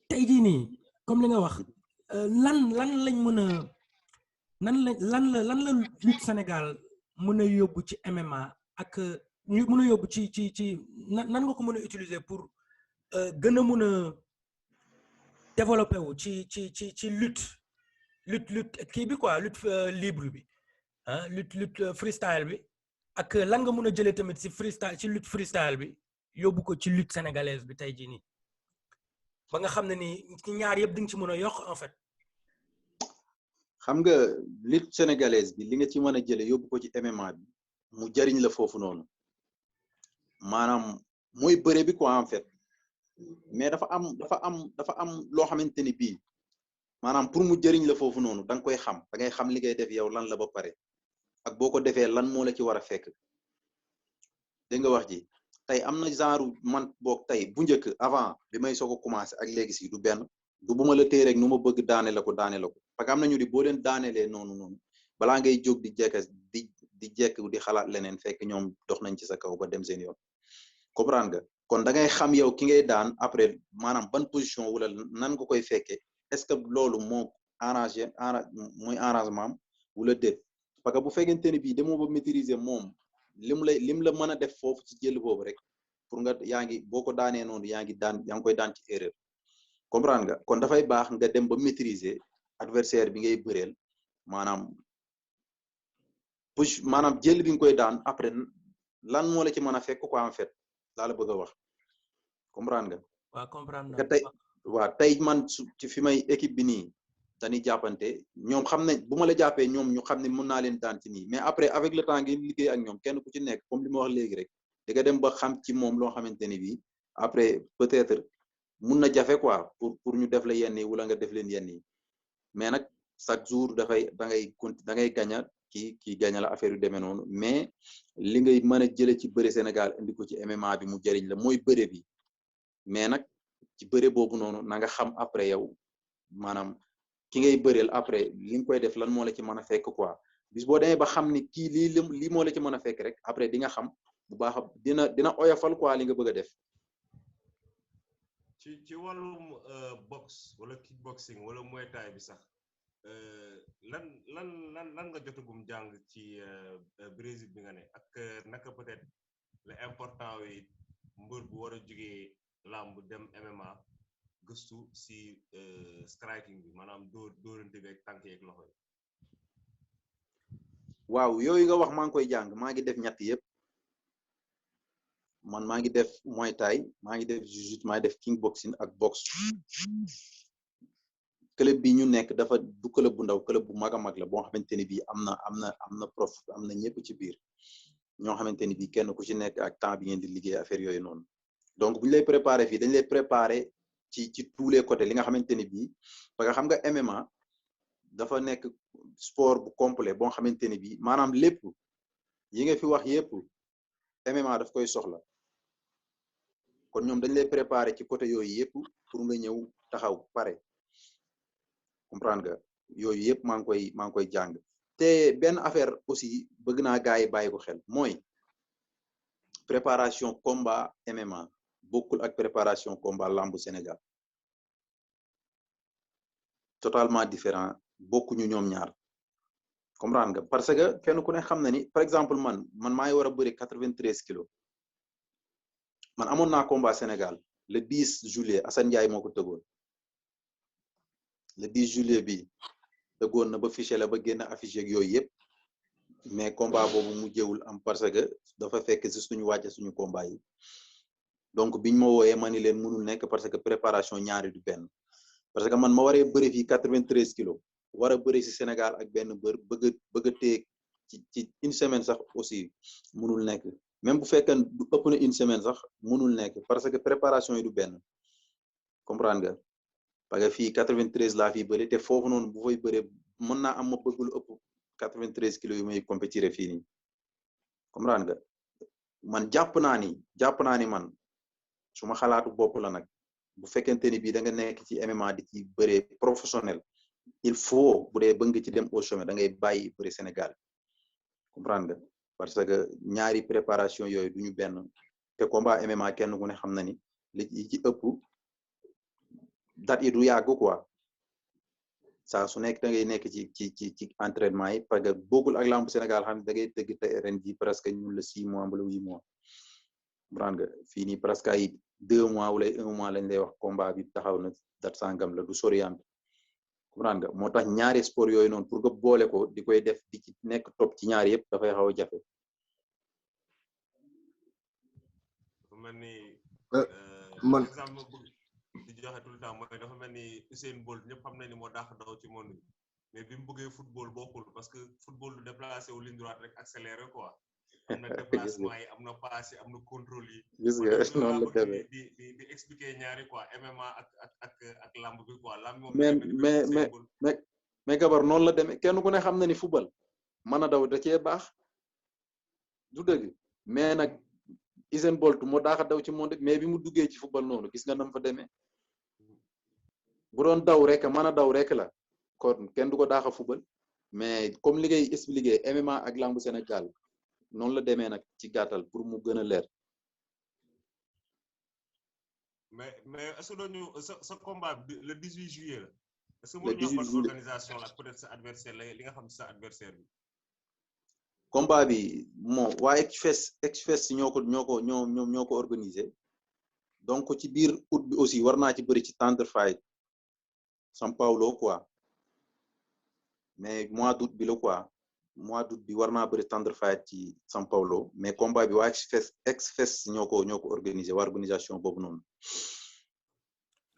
tey jii nii comme li nga wax lan lañ mën a lan la lutte Sénégal mën a yóbbu ci MMA ak ñu mën a yóbbu ci nan nga ko mën a utiliser pour gën a mën a développer wu ci lutte kii bi quoi lutte libre bi ah lutte freestyle bi ak lan nga mën a jëlee tamit ci freestyle ci lutte freestyle bi yóbbu ko ci lutte sénégalaise bi tey jii nii ba nga xam ne ni ci ñaar yëpp di nga ci mën a yokk en fait. xam nga lutte sénégalaise bi li nga ci mën a jëlee yóbbu ko ci MMA bi mu jariñ la foofu noonu maanaam mooy bëre bi quoi en fait mais dafa am loo xamante ni bii maanaam pour mu jëriñ la foofu noonu da nga koy xam da ngay xam li ngay def yow lan la ba pare ak boo ko defee lan moo la ci war a fekk dégg nga wax ji tey am na genre man boog tey bu njëkk avant bi may soog a commencé ak léegi si du benn du bu ma la téye rek nu ma bëgg daane la ko parce que am na ñu di boo leen daanelee noonu balaa ngay jóg di jekk di xalaat leneen fekk ñoom dox nañ ci sa kaw ba dem seen yoon comprendre nga kon da ngay xam yow ki ngay daan après maanaam ban position wala nan nga koy fekkee est-ce que loolu moo mooy arrangement wala déet parce que bu fekkente ni bii demoo ba maîtriser moom lim la mën a def foofu ci jël boobu rek pour nga yaa ngi boo ko daanee noonu yaa ngi koy daan ci erreur comprendre nga kon dafay baax nga dem ba maîtriser adversaire bi ngay bëreel maanaam jël bi nga koy daan après lan moo la ci mën a fekk quoi en fait laa la bëgg a wax comprendre nga. waaw comprendre nga tey man ci fi may équipe bi nii dañuy jàppante ñoom xam nañ bu ma la jàppee ñoom ñu xam ne mën naa leen daan ci nii mais après avec le temps ngeen liggéey ak ñoom kenn ku ci nekk comme li ma wax léegi rek di nga dem ba xam ci moom loo xamante ni bii après peut-être mun na jafe quoi pour ñu def la yenn yi wala nga def leen yenn yi mais nag chaque jour da ngay gaña kii gaña la affaire yu demee noonu mais li ngay mën a jële ci bëre Sénégal indi ko ci MMA bi mu jëriñ la mooy bëre bi mais nag ci bëre boobu noonu na nga xam après yow maanaam ki ngay bëreel après li nga koy def lan moo la ci mën a fekk quoi bis boo demee ba xam ni kii lii moo la ci mën a fekk rek après di nga xam bu baax dina oyofal quoi li nga bëgg a def. ci wàllum boxe wala kickboxing wala muay thai bi sax lan nga jotagum jàng ci Brésil bi nga ne ak naka peut-être le important wi mbër bu war a jógee làmb dem MMA gëstu si striking bi maanaam dóorante bi ak tànk yeeg loxo yi. waaw yooyu nga wax maa ngi koy jàng maa ngi def ñett yëpp man maa ngi def muay thai maa ngi def jiu-jitsu maa ngi def kickboxing ak boxe. club bi ñu nekk dafa du club bu ndaw club bu mag a mag la boo xamante ni bii am na prof am na ñëpp ci biir ñoo xamante ni bii kenn ku ci nekk ak temps bi ngeen di liggéey affaire yooyu noonu donc bu ñu lay préparer fii dañ lay préparer ci tous les côtés li nga xamante ni bii parce que xam nga MMA dafa nekk sport bu complet boo xamante ni bii maanaam lépp yi nga fi wax yépp MMA daf koy soxla kon ñoom dañ lay préparer ci côté yooyu yépp pour nga ñëw taxaw pare comprendre nga yooyu yëpp maa ngi koy jàng te benn affaire aussi bëgg naa gars yi bàyyi ko xel mooy préparation combat MMA bokkul ak préparation combat lambu Sénégal totalement différent bokkuñu ñoom ñaar comprendre nga parce que kenn ku ne xam na ni par exemple man maa ngi war a bëri 93 kilos man amoon naa combat Sénégal le 10 juillet Assane Ndiaye moo ko tëggoon le 10 juillet bi dëggoon na ba fiché la ba génn affiché ak yooyu yëpp mais combat boobu mu jëwul am parce que dafa fekk si suñu wàcce suñu combat yi donc biñ ma wooyee ma ni leen mënul nekk parce que préparation ñaari du benn parce que man ma waree bëri fii 93 kilos war a bëri si Sénégal ak benn bër bëgg a téye ci une semaine sax aussi mënul nekk même bu fekkee du ëpp na une semaine sax mënul nekk parce que préparation yi du benn comprendre nga parce que fii 93 laa fii bëri te foofu noonu bu fay bëree mën naa am ma bëgg lu ëpp 93 kilos yu may compétir fii nii comprendre nga man jàpp naa ni man suma xalaatu bopp la nag bu fekkente ni bii da nga nekk ci MMA di ci bëree professionnel il faut bu dee bëgg ci dem au sommet da ngay bàyyi bëri Sénégal comprendre nga parce que ñaari préparation yooyu duñu benn te combat MMA kenn ku ne xam na ni li ci ëpp date yi du yàgg quoi saa su nekk da ngay nekk ci entraînement yi parce que bokkul ak lambu Sénégal xam ne da ngay tëgg te ren ji presque ñun la 6 mois wala 8 mois comprendre nga fii nii presque ay 2 mois wala 1 mois lañ lay wax combat bi taxaw na date sangam la du soriante comprendre nga moo tax ñaari sport yooyu noonu pour nga boole ko di koy def di ci nekk top ci ñaari yëpp dafay xaw a jafe. mel ni man exemple di joxe tout le temps mooy dafa mel ni Usain Bolt ñëpp xam nañ ni moo daax daw ci monde bi mais bi mu bëggee football bokkul parce que football du déplacé wu ligne droite rek accéléré quoi am na déplacement yi am na passe yi am na contrôle yi. gis nga noonu la demee di expliquer ñaari quoi MMA ak lamb bi quoi lamb moom. mais Gabar noonu la demee kenn ku ne xam na ni football mën a daw da cee baax du dëgg mais nag Usain Bolt moo daax a daw ci monde mais bi mu duggee ci football noonu gis nga nam fa demee bu doon daw rek mën a daw rek la kon kenn du ko daax a football mais comme li ngay expliquer MMA ak lambu Sénégal noonu la demee nag ci gàttal pour mu gën a leer. mais est-ce que doon sa combat bi le 18 juillet la. est-ce que mën nga wax organisation la peut-être sa adversaire la li nga xam sa adversaire bi. combat bi moo waa Exfest ñoo ko organisé donc ci biir août bi aussi war naa ci bëri ci Tender Fight São Paulo quoi mais mois d'août bi la quoi mois d'août bi war naa bëri Tender Fight ci São Paulo mais combat bi waa Exfest ñoo ko organisé waa organisation boobu noonu.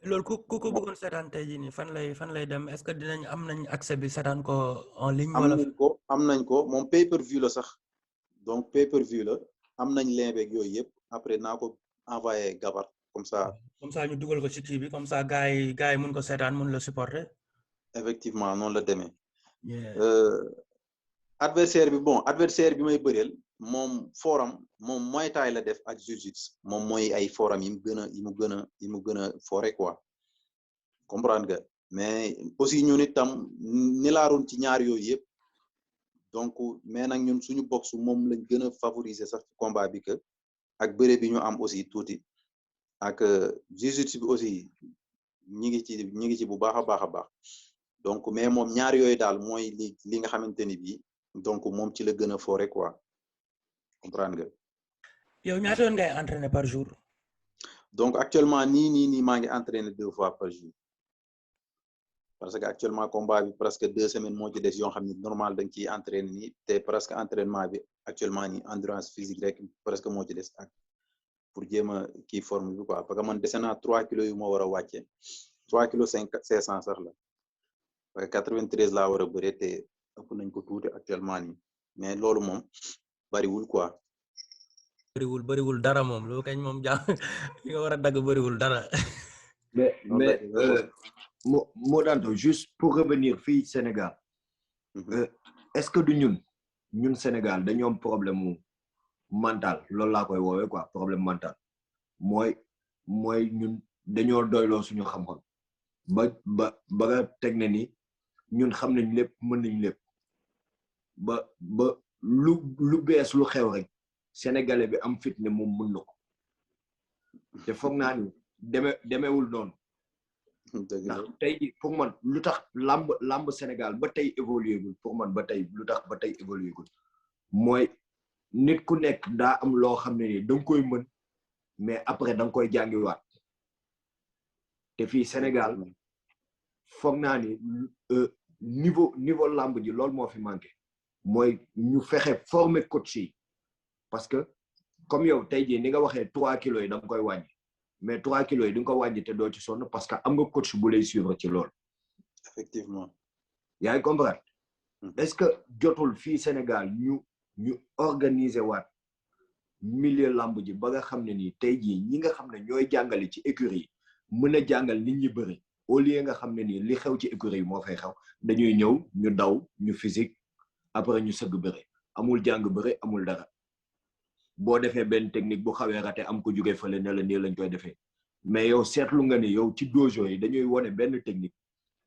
loolu ku ko bëggoon seetaan tey jii nii fan lay dem est-ce que am nañ accès bi seetaan ko en ligne. wala am nañ ko moom pay-per-view la sax donc pay-per-view la am nañ lien beeg yooyu yëpp après naa ko envoyé Gabar comme ça ñu dugal ko ci kii bi comme ça gars yi mun ko seetaan mun la supporter. effectivement noonu la demee. adversaire bi may bëreel moom forum moom Muay Thai la def ak Jiu-Jitsu moom mooy ay forum yi mu gën a fore quoi comprendre nga mais aussi ñun itam ni laaroon ci ñaar yooyu yëpp donc mais nag ñun suñu boxe moom lañ gën a favoriser sax ci combat bi que ak bëre bi ñu am aussi tuuti ak Jiu-Jitsu bi aussi ñi ngi ci bu baax a baax donc mais moom ñaar yooyu daal mooy li nga xamante ni bii donc moom ci la gën a fore quoi comprendre nga. yow ñaata yoon ngay entraîner par jour. donc actuellement nii maa ngi entraîner 2 fois par jour parce que actuellement combat bi presque 2 semaines moo ci des yoo xam ni normal da nga ciy entraîner nii te presque entraînement bi actuellement nii endurance physique rek presque moo ci des ak pour jéem a kii forme bi quoi parce que man dese naa 3 kilos yu moo war a wàcce 3 kilos 500 sax la parce que 93 laa war a bëre te ëpp nañ ko tuuti actuellement nii mais loolu moom bariwul quoi. bëriwul dara moom loolu kañ moom li nga war a dagg bëriwul dara. mais moo daanto juste pour revenir fii Sénégal. est-ce que du ñun Sénégal dañoo am problème mu mental loolu laa koy woowee quoi problème mental mooy ñun dañoo doyloo suñu xam-xam ba nga teg ne ni ñun xam nañ lépp mën nañ lépp ba lu bees lu xew rek sénégalais bi am fit ne moom mën na ko te foog naa ni demeewul noonu ndax tey ji pour man lu tax lamb Sénégal ba tey évolué gul pour man ba tey lu tax ba tey évolué gul mooy nit ku nekk daa am loo xam ne ni danga koy mën mais après danga koy jàngiwaat te fii Sénégal foog naa ni niveau lamb ji loolu moo fi manqué mooy ñu fexe former coach yi parce que comme yow tey jii ni nga waxee 3 kilos yi da nga koy wàññi mais 3 kilos yi di nga ko wàññi te doo ci sonn parce que am nga coach bu lay suivre ci loolu. effectivement. yaa ngi comprendre. est-ce que jotul fii Sénégal ñu organiser waat milieu lamb ji ba nga xam ne nii tey jii ñi nga xam ne ñooy jàngale ci écurie yi mën a jàngal nit ñi bëri au lieu nga xam ne nii li xew ci écurie yi moo fay xew dañuy ñëw ñu daw ñu physique après ñu sëgg bëri amul jàng bëri amul dara. boo defee benn technique bu xawee raté am ko jóge fële ne la nii lañ koy defee mais yow seetlu nga ni yow ci dojo yi dañuy wone benn technique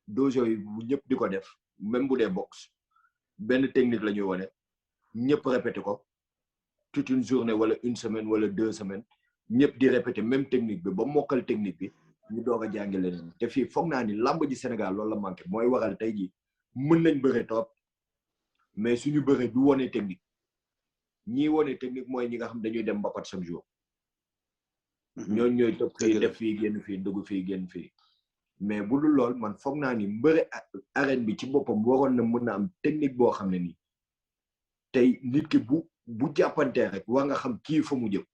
dojo yi bu ñëpp di ko def même bu dee boxe benn technique la ñuy wone ñëpp répété ko toute une journée wala une semaine wala 2 semaines ñëpp di répété même technique bi ba mokkal technique bi ñu doog a jàngi leneen te fii foog naa ni lamb ji Sénégal loolu la manqué mooy waral tey jii mën nañ bëre trop mais suñu bëre du wone technique ñi wone technique mooy ñi nga xam dañuy dem mbapat chaque jour ñooñu ñooy topp fii def fii génn fii dugg fii génn fii mais bu dul lool man foog naa ni mbëre arène bi ci boppam waroon na mën na am technique boo xam ne nii tey nit ki bu jàppantee rek war nga xam kii fa mu jëm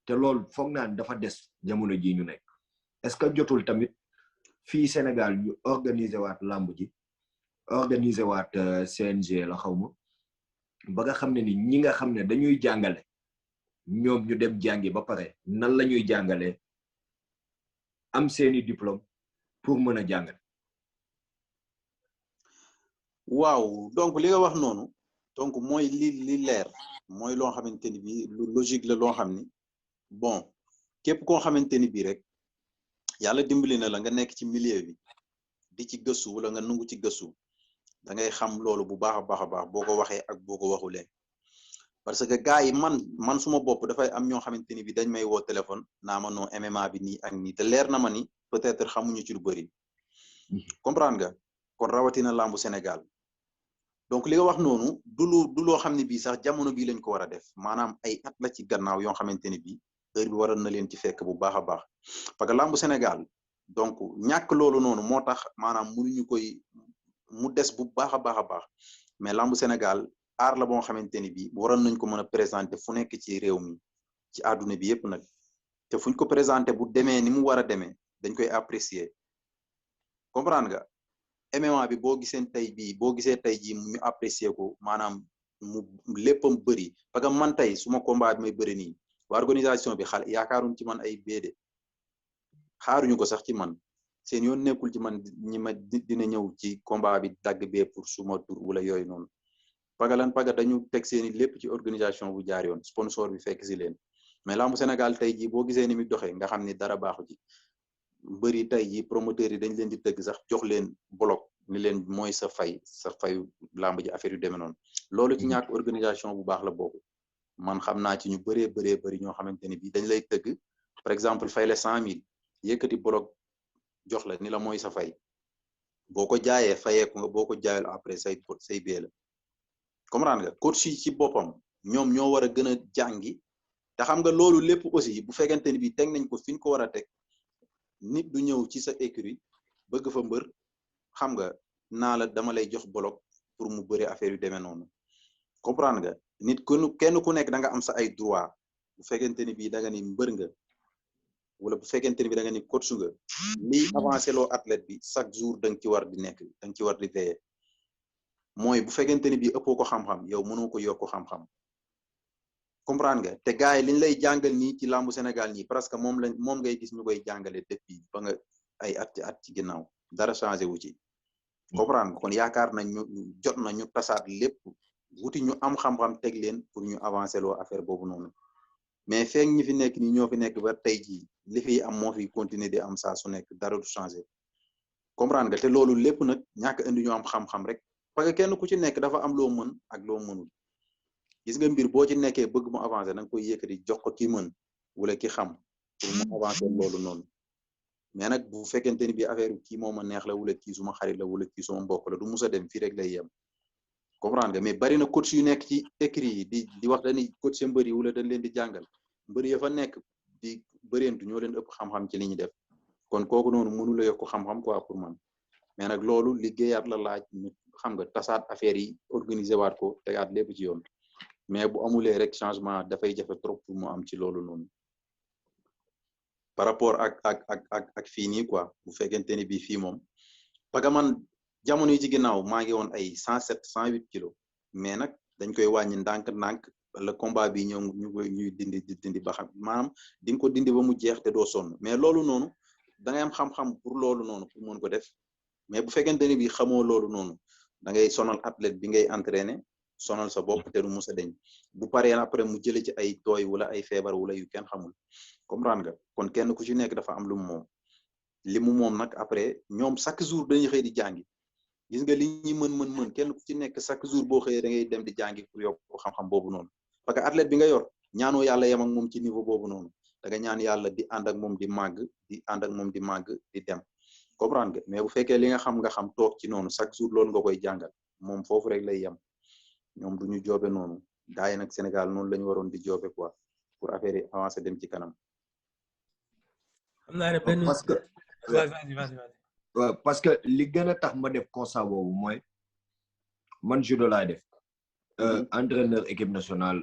te loolu foog naa ni dafa des jamono ji ñu nekk est-ce que jotul tamit fii Sénégal ñu organiser waat lamb ji organiser waat CNG la xaw ma ba nga xam ne ni ñi nga xam ne dañuy jàngale ñoom ñu dem jàngi ba pare nan la ñuy jàngalee am seeni diplôme pour mën a jàngale. waaw donc li nga wax noonu donc mooy li leer mooy loo xamante ni bi lu logique la loo xam ni bon képp koo xamante ni bii rek yàlla dimbali na la nga nekk ci milieu bi di ci gëstu wala nga nungu ci gëstu da ngay xam loolu bu baax a baax a baax boo ko waxee ak boo ko waxulee parce que gars yi man suma bopp dafay am ñoo xamante ni bi dañ may woo téléphone naa ma noo MMA bi nii ak nii te leer na ma ni peut-être xamuñu ci lu bëri comprendre nga kon rawatina lambu Sénégal donc li nga wax noonu du loo xam ne bii sax jamono bii lañ ko war a def maanaam ay at la ci gannaaw yoo xamante ni bii heure bi waroon na leen ci fekk bu baax a baax parce que lambu Sénégal donc ñàkk loolu noonu moo tax maanaam mënuñu koy mu des bu baax a baax mais lambu Sénégal aar la boo xamante ni bii waroon nañ ko mën a présenter fu nekk ci réew mi ci àdduna bi yépp nag te fuñ ko présenter bu demee ni mu war a demee dañ koy apprécier comprendre nga MMA bi boo gisee tey jii ñu apprécier ko maanaam mu léppam bëri parce que man tey suma combat bi may bëri nii waa organisation bi xal yaakaaruñ ci man ay béede xaaruñu ko sax ci man seen yoon nekkul ci man ñi ma dina ñëw ci combat bi dagg bee pour suma tur wala yooyu noonu paga dañu teg seeni lépp ci organisation bu jaar yoon sponsor bi fekk si leen mais lambu Sénégal tey jii boo gisee ni mi doxee nga xam ni dara baaxu ci mbëri tey jii promoteurs yi dañ leen di tëgg sax jox leen bloc ni leen mooy sa fayu lamb ji affaire yu demee noonu loolu ci ñàkk organisation bu baax la bokk man xam naa ci ñu bëri ñoo xamante ni bii dañ lay tëgg par exemple fay la 100 000 yëkkati bloc jox la ni la mooy sa fay boo ko jaayee fayeeku nga boo ko jaayul après say bee la comprendre nga coach yi ci boppam ñoom ñoo war a gën a jàngi te xam nga loolu lépp aussi bu fekkente ni bii teg nañ ko fi ñu ko war a teg nit du ñëw ci sa écurie bëgg fa mbër xam nga naa la dama lay jox bloc pour mu bëre affaire yu demee noonu comprendre nga nit kenn ku nekk da nga am sa ay droit bu fekkente ni bii da nga ni mbër nga wala bu fekkente ni bii da nga ni coach nga liy avancé loo athlète bi chaque jour da nga ci war di nekk da nga ci war di veiller mooy bu fekkente ni bii ëppoo ko xam-xam yow mënoo ko yokk xam-xam comprendre nga te gars yi liñ lay jàngal nii ci lambu Sénégal nii parce que moom ngay gis ñu koy jàngale depuis ba nga ay at ci ginnaaw dara changé wu ci comprendre nga kon yaakaar nañ ñu jot na ñu tasaat lépp wuti ñu am xam-xam teg leen pour ñu avancer loo affaire boobu noonu mais feek ñi fi nekk nii ñoo fi nekk ba tey jii li fi am moo fi continuer di am saa su nekk dara du changé comprendre nga te loolu lépp nag ñàkk indi ñu am xam-xam rek parce que kenn ku ci nekk dafa am loo mën ak loo mënul gis nga mbir boo ci nekkee bëgg mu avancer da nga koy yëkkati jox ko ki mën wala ki xam pour mu avancer loolu noonu mais nag bu fekkente ni bi affaire kii moo ma neex la wala kii suma xarit la wala kii suma mbokk la du mus a dem fii rek lay yem comprendre nga mais bari na coach yu nekk ci écrit yi di wax dañuy coach mbër yi wala dañ leen di jàngal mbër ya fa nekk di bëreentu ñoo leen ëpp xam-xam ci li ñuy def kon kooku noonu mënu la yokk xam-xam quoi pour man mais nag loolu liggéeyaat la laaj ñu xam nga tasaat affaire yi organiser waat ko tegaat lépp ci yoon mais bu amulee rek changement dafay jafe trop pour mu am ci loolu noonu par rapport ak fii nii quoi bu fekkente ni bii fii moom parce que man jamono yi ci ginnaaw maa ngi woon ay 107 108 kilos mais nag dañ koy wàññi ndànk-ndànk le combat bi ñuy dindi ba xam maanaam di nga ko dindi ba mu jeex te doo sonn mais loolu noonu da ngay am xam-xam pour loolu noonu pour mën ko def mais bu fekkente ni bii xamoo loolu noonu da ngay sonal athlète bi ngay entraîner sonal sa bopp te du musa deñ bu paree après mu jële ci ay tooy wala ay feebar wala yu kenn xamul comprendre nga kon kenn ku ci nekk dafa am lu mu moom li mu moom nag après ñoom chaque jour dañuy xëy di jàngi gis nga li ñuy mën kenn ku ci nekk chaque jour boo xëyee da ngay dem di jàngi pour yokk xam-xam boobu noonu parce que athlète bi nga yor ñaanoo yàlla yem ak moom ci niveau boobu noonu da nga ñaan yàlla di ànd ak moom di màgg di ànd ak moom di màgg di dem comprendre nga mais bu fekkee li nga xam toog ci noonu chaque jour loolu nga koy jàngal moom foofu rek lay yem ñoom du ñu joobe noonu gars yi nag Sénégal noonu la ñu waroon di joobe quoi pour affaire yi avancer dem ci kanam. xam naa ne benn parce que vas-y. parce que li gën a tax ma def constat boobu mooy man judo laay def entraîneur équipe nationale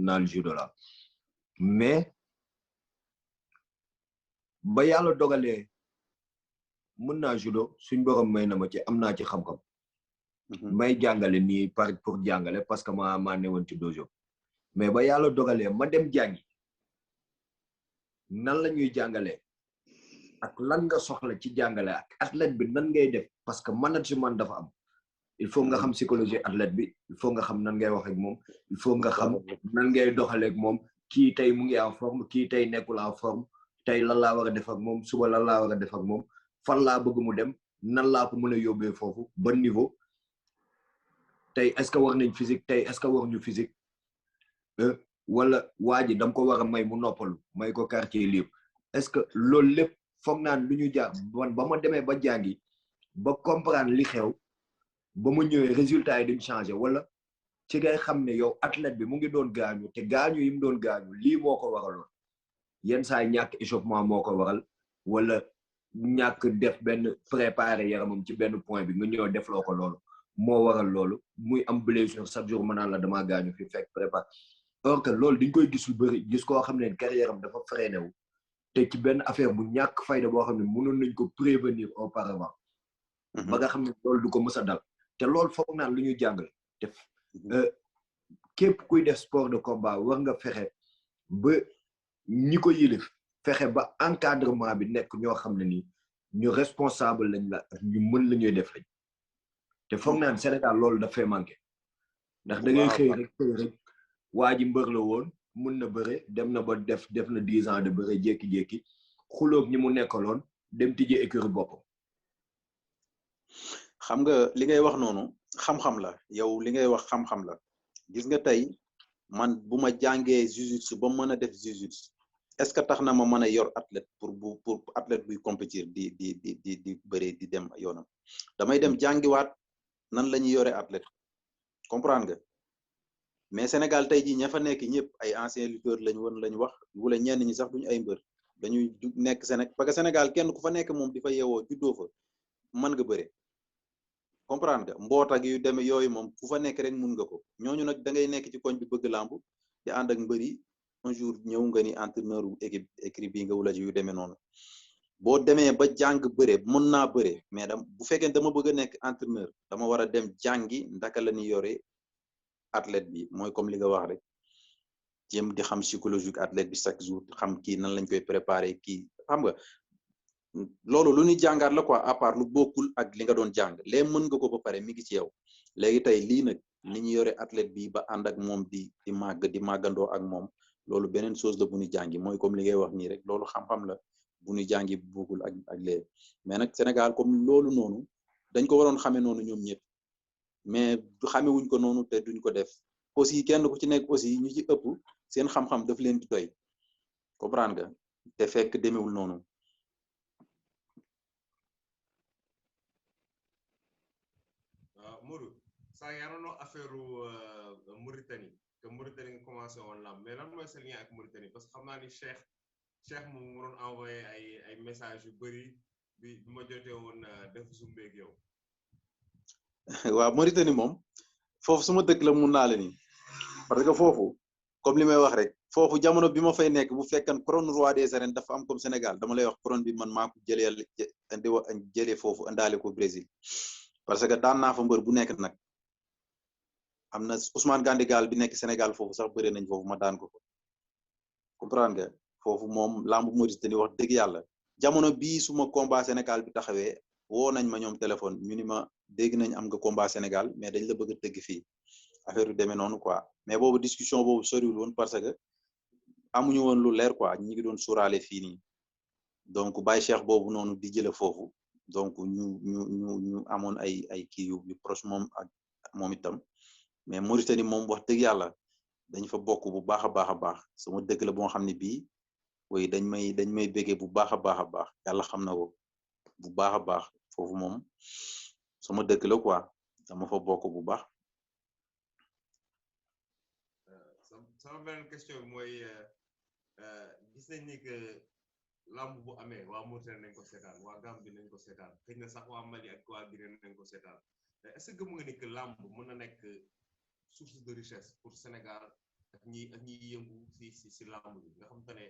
naal judo la mais ba yàlla dogalee mën naa judo suñ borom may na ma ci am naa ci xam-xam may jàngale nii pour jàngale parce que maa newoon ci dojo mais ba yàlla dogalee ma dem jàngi nan la ñuy jàngalee ak lan nga soxla ci jàngale ak athlète bi nan ngay def parce que management dafa am il faut nga xam psychologie athlète bi il faut nga xam nan ngay wax ak moom il faut nga xam nan ngay doxalee ak moom kii tey mu ngi en forme kii tey nekkul en forme tey lan laa war a def ak moom suba lan laa war a def ak moom fan laa bëgg mu dem nan laa ko mën a yóbbee foofu ban niveau tey est-ce que war nañ physique tey est-ce que war ñu physique wala waa ji dam ko war a may mu noppalu may ko quartier libre est-ce que loolu lépp foog naan lu ñu jaar ba ma demee ba jàngi ba comprendre li xew ba ma ñëwee résultat yi duñ changé wala ci ngay xam ne yow athlète bi mu ngi doon gaañu te gaañu yi mu doon gaañu lii moo ko waraloon yenn saa ñàkk échauffement moo ko waral wala ñàkk def benn préparé yaramam ci benn point bi nga ñëw defloo ko loolu moo waral loolu muy am blessure chaque jour mën naan la damaa gaañu fi fekk préparé or que loolu diñ koy gis lu bëri gis koo xam ne carrière am dafa freiné wu te ci benn affaire bu ñàkk fayda boo xam ne mënoon nañ ko prévenir auparavant ba nga xam ne loolu du ko mës a dal te loolu foog naan lu ñuy jàngale te képp kuy def sport de combat war nga fexe ba ñi ko yilif fexe ba encadrement bi nekk ñoo xam ne nii ñu responsable lañ la ñu mën la ñuy def lañ te foog naan Sénégal loolu dafay manqué ndax da ngay xëy rek waa ji mbër la woon mun na bëre dem na ba def na 10 ans de bëre jékki-jékki xuloog ñi mu nekkaloon dem tijji écurie boppam. xam nga li ngay wax noonu xam-xam la yow li ngay wax xam-xam la gis nga tey man bu ma jàngee jiu-jitsu ba mën a def jiu-jitsu est-ce que tax na ma mën a yor athlète pour athlète buy compétir di bëre di dem yoonam damay dem jàngiwaat nan la ñuy yore athlète comprendre nga mais Sénégal tey jii ña fa nekk ñëpp ay anciens lutteurs lañ woon lañ wax wala ñenn ñi sax duñu ay mbër dañuy nekk Sénégal parce que Sénégal kenn ku fa nekk moom di fa yeewoo juddoo fa mën nga bëre comprendre nga mboot ak yu demee yooyu moom ku fa nekk rek mun nga ko ñooñu nag da ngay nekk ci koñ bi bëgg làmb di ànd ak mbër yi un jour ñëw nga ni entraîneur équipe écrit bi nga wula ji yu demee noonu boo demee ba jàng bëre mën naa bëre mais bu fekkee dama bëgg a nekk entraîneur dama war a dem jàngi ndaka la ñuy yore athlète bi mooy comme li nga wax rek jéem di xam psychologique athlète bi chaque jour xam kii nan lañ koy préparer kii xam nga loolu lu ñuy jàngaat la quoi à part lu bokkul ak li nga doon jàng lee mën nga ko ba pare mi ngi ci yow léegi tey lii nag ni ñu yore athlète bi ba ànd ak moom di màggandoo ak moom loolu beneen chose la bu ñu jàngi mooy comme li ngay wax nii rek loolu xam-xam la bu ñu jàngi bokkul ak lee mais nag Sénégal comme loolu noonu dañ ko waroon xamee noonu ñoom ñëpp mais xamewuñ ko noonu te duñ ko def aussi kenn ku ci nekk aussi ñu ci ëpp seen xam-xam daf leen di doy comprendre nga te fekk demewul noonu. Modou saa yaa doon wax affaire Mauritanie que Mauritanie nga commencé woon lamb mais lan mooy sa lien ak Mauritanie parce que xam naa ni Cheikh moom mu doon envoyé ay messages yu bëri bi ma jotee woon def su mbéeg yow. waaw Mauritanie moom foofu suma dëkk la mun naa la ni parce que foofu comme li may wax rek foofu jamono bi ma fay nekk bu fekkan couronne roi des arènes dafa am comme Sénégal dama lay wax couronne bi man maa ko jëlee foofu indaale ko Brésil parce que daan naa fa mbër bu nekk nag am na Ousmane Gandigal bi nekk Sénégal foofu sax bëre nañ foofu ma daan ko fa comprendre nga foofu moom lambu Mauritanie wax dëgg yàlla jamono bii suma combat Sénégal bi taxawee woo nañ ma ñoom téléphone ñu ni ma dégg nañ am nga combat Sénégal mais dañ la bëgg a tëgg fii affaire yu demee noonu quoi mais boobu discussion boobu soriwul woon parce que amuñu woon lu leer quoi ñi ngi doon suuraale fii nii donc Baye Cheikh boobu noonu di jële foofu donc ñu amoon ay kii yu proche moom ak moom itam mais Mauritanie moom wax dëgg yàlla dañ fa bokk bu baax a baax sama dëkk la boo xam ne bii oui dañ may béggee bu baax a baax yàlla xam na ko bu baax a baax foofu moom sama dëkk la quoi dama fa bokk bu baax. sama beneen question bi mooy gis nañ ni que lamb bu amee waa Mauritanie nañ ko seetaan waa Gambie nañ ko seetaan xëy na sax waa Mali ak waa Guinée nañ ko seetaan est-ce que gëm nga ni que lamb mën na nekk source de richesse pour Sénégal ak ñi yëngu si lamb bi nga xam te ne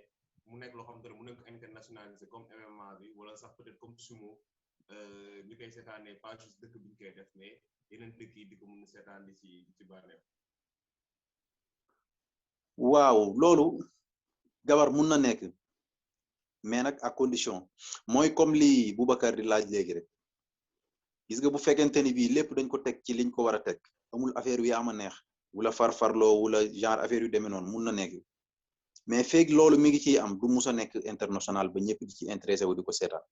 mu nekk loo xam te ne mu nekk internationalisé comme MMA bi wala sax peut-être comme sumo ñu koy seetaanee pas juste dëkk bi ñu koy def mais yeneen dëkk yi di ko mën a seetaan di ci bànneex. waaw loolu gabar mun na nekk mais nag à condition mooy comme li Boubacar di laaj léegi rek gis nga bu fekkente ni bii lépp dañ ko teg ci liñ ko war a teg amul affaire yu ama neex wala farfarloo wala genre affaire yu demee noonu mun na nekk mais feeg loolu mi ngi ciy am du musa nekk international ba ñëpp di ci intéressé wu di ko seetaan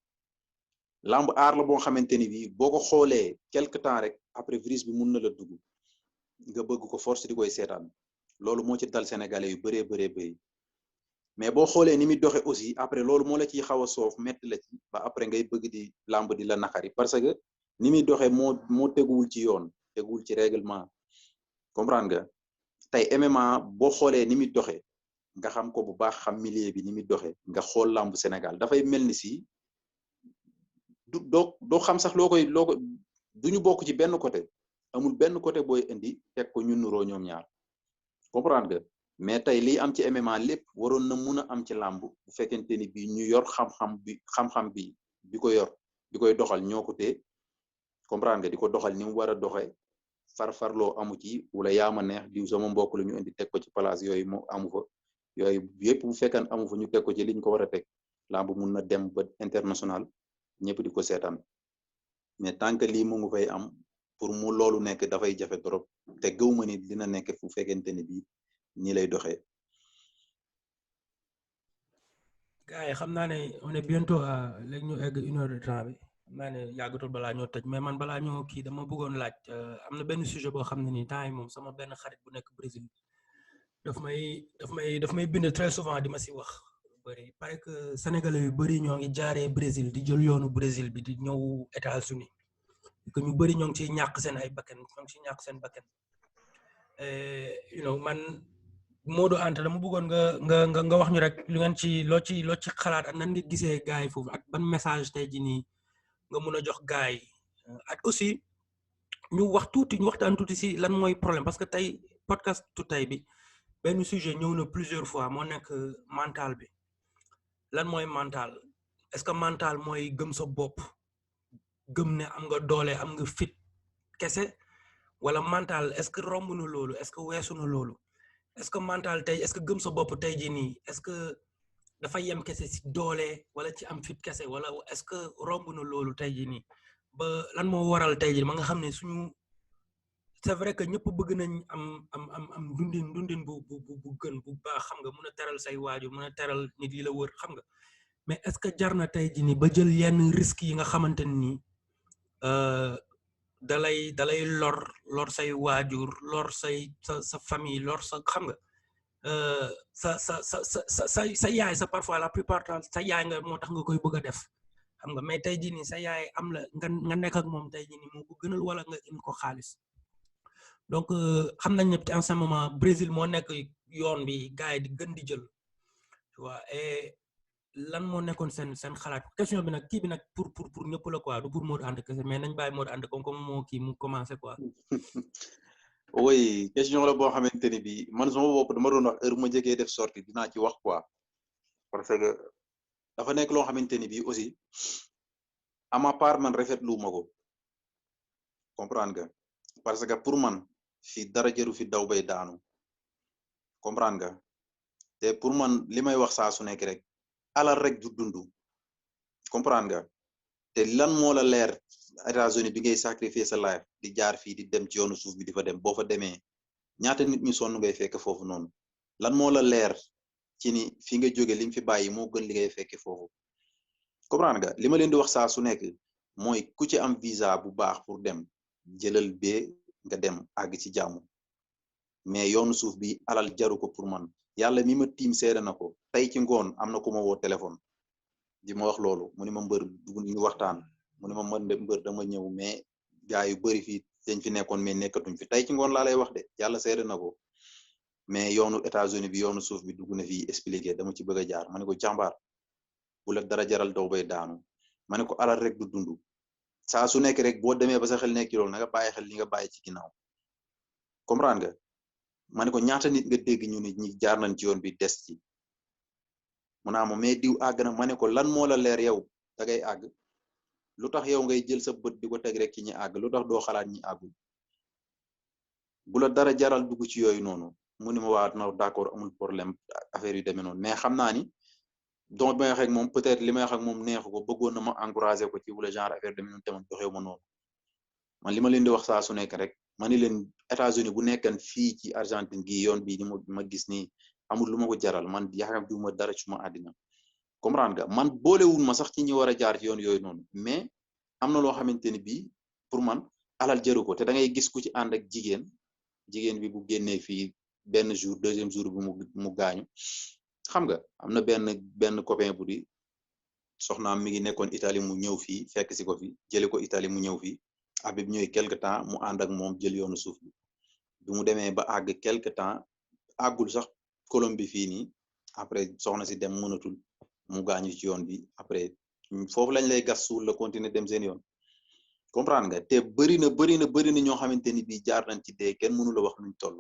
lamb aar la boo xamante ni bii boo ko xoolee quelque temps rek après virus bi mun na la dugg nga bëgg ko force di koy seetaan loolu moo ci dal sénégalais yu bëree bëri mais boo xoolee ni muy doxe aussi après loolu moo la ciy xaw a soof metti la ci ba après ngay bëgg di lamb di la naqari parce que ni muy doxe moo teguwul ci yoon teguwul ci règlement comprendre nga tey MMA boo xoolee ni muy doxe nga xam ko bu baax xam milieu bi ni muy doxe nga xool lamb Sénégal dafay mel ni si doo xam sax loo koy duñu bokk ci benn côté amul benn côté booy indi teg ko ñu nuroo ñoom ñaar comprendre nga mais tey liy am ci MMA lépp waroon na mun a am ci làmb bu fekkente ni bi ñu yor xam-xam bi ko yor di koy doxal ñoo ko tee comprendre nga di ko doxal ni mu war a doxee farfarloo amu ci wala yaama neex diw sama mbokk la ñu indi teg ko ci place yooyu moo amu fa yooyu yëpp bu fekkan amu fa ñu teg ko ci liñ ko war a teg làmb mun na dem ba international ñëpp di ko seetaan mais tant que lii mu ngi fay am pour mu loolu nekk dafay jafe trop te gëw ma ni dina nekk fu fekkente ni bii nii lay doxee. gars yi xam naa ne on est bientôt à léegi ñu egg 1 heure de temps bi xam naa ne yàggatul balaa ñoo tëj mais man balaa ñoo kii dama bëggoon laaj am na benn sujet boo xam ne nii temps yi moom sama benn xarit bu nekk Brésil daf may bind très souvent di ma si wax bëri parce que sénégalais yu bëri ñoo ngi jaaree Brésil di jël yoonu Brésil bi di ñëw États-Unis que ñu bëri ñoo ngi ciy ñàkk seen ay bakkan ñoo ngi ciy ñàkk seen bakkan man Modou Anta dama bëggoon nga wax ñu rek lu ngeen ci loo ci xalaat ak nan nga gisee gars yi foofu ak ban message tey jii nii nga mun a jox gars yi ak aussi ñu waxtaan tuuti si lan mooy problème parce que tey podcast tey bi benn sujet ñëw na plusieurs fois moo nekk mental bi lan mooy mental est-ce que mental mooy gëm sa bopp gëm ne am nga doole am nga fit kese wala mental est-ce que romb na loolu est-ce que weesu na loolu est-ce que mental tey est-ce que gëm sa bopp tey jii nii est-ce que dafa yem kese si doole wala ci am fit kese wala est-ce que romb na loolu tey jii nii ba lan moo waral tey jii ma nga xam ne suñu c'est vrai que ñëpp bëgg nañ am dundin bu gën bu baax xam nga mën a teral say waajur mën a teral nit yi la wër xam nga mais est-ce que jar na tey jii nii ba jël yenn risques yi nga xamante ni dalay lor say waajur lor sa famille lor sa xam nga sa yaay sa parfois la plupart sa yaay nga moo tax nga koy bëgg a def xam nga mais tey jii nii sa yaay am la nga nekk ak moom tey jii nii moo ko gënal wala nga indi ko xaalis donc xam nañ ne en ce moment Brésil moo nekk yoon bi gars yi di gën di jël tu vois et lan moo nekkoon seen xalaat question bi nag kii bi nag pour ñëpp la quoi du pour Modou Anta kese mais nañ bàyyi Modou Anta comme moo kii mu commencé quoi. oui question la boo xamante ni bii man sama bopp dama doon wax heure bu ma jegee def sortie dinaa ci wax quoi parce que dafa nekk loo xamante ni bii aussi à ma part man rafetlu ma ko comprendre nga parce que pour man fii dara jëru fi daw bay daanu comprendre nga te pour man li may wax saa su nekk rek alal rek du dundu comprendre nga te lan moo la leer États-Unis bi ngay sacrifier sa life di jaar fii di dem ci yoonu suuf bi di fa dem boo fa demee ñaata nit ñu sonn ngay fekk foofu noonu lan moo la leer ci ni fi nga jóge li nga fi bàyyi moo gën li ngay fekke foofu comprendre nga li ma leen di wax saa su nekk mooy ku ci am visa bu baax pour dem jëlal bee nga dem àgg ci jàmm mais yoonu suuf bi alal jaru ko pour man yàlla mi ma tiim seede na ko tey ci ngoon am na ku ma woo téléphone di ma wax loolu mu ni ma mbër ñu waxtaan mu ni ma mbër dama ñëw mais gaa yu bëri fii dañ fi nekkoon mais nekkatuñ fi tey ci ngoon laa lay wax de yàlla seede na ko mais yoonu États-Unis bi yoonu suuf bi dugg na fii expliqué dama ci bëgg a jaar ma ne ko jàmbaar bu la dara jaral daw bay daanu ma ne ko alal rek du dund saa su nekk rek boo demee ba sa xel nekk ci loolu na nga bàyyi xel li nga bàyyi ci ginnaaw comprendre nga ma ne ko ñaata nit nga dégg ñu ni ñi jaar nañ ci yoon bi des ci mu naa ma mais diw àgg na ma ne ko lan moo la leer yow da ngay àgg lu tax yow ngay jël sa bët di ko teg rek ci ñi àgg lu tax doo xalaat ñi àggul bu la dara jaral dugg ci yooyu noonu mu ni ma waa na d'accord amul problème affaire yu demee noonu mais xam naa ni donc may wax ak moom peut-être li may wax ak moom neexu ko bëggoon na ma encourager ko ci wala genre affaire demee noonu tamit doxew ma noonu man li ma leen di wax saa su nekk rek ma ni leen États-Unis bu nekkan fii ci Argentine gi yoon bi ni ma gis nii amul lu ma ko jaral man yaakaar du ma dara ci ma àddina comprendre nga man boolewul ma sax ci ñi war a jaar ci yoon yooyu noonu mais am na loo xamante ni bii pour man alal jëru ko te da ngay gis ku ci ànd ak jigéen bi bu génnee fii benn jour deuxième jour bi mu gaañu xam nga am na benn copain bu di soxnaam mi ngi nekkoon Italie mu ñëw fii fekk si ko fi jële ko Italie mu ñëw fii Habib ñëwee quelque temps mu ànd ak moom jël yoonu suuf bi mu demee ba àgg quelque temps àggul sax Colombie fii nii après soxna si dem mënatul mu gaañu ci yoon bi après foofu lañ lay gas suul la continuer dem seen yoon comprendre nga te bëri na ñoo xamante ni bii jaar nañ ci dee kenn mënu la wax nuñ toll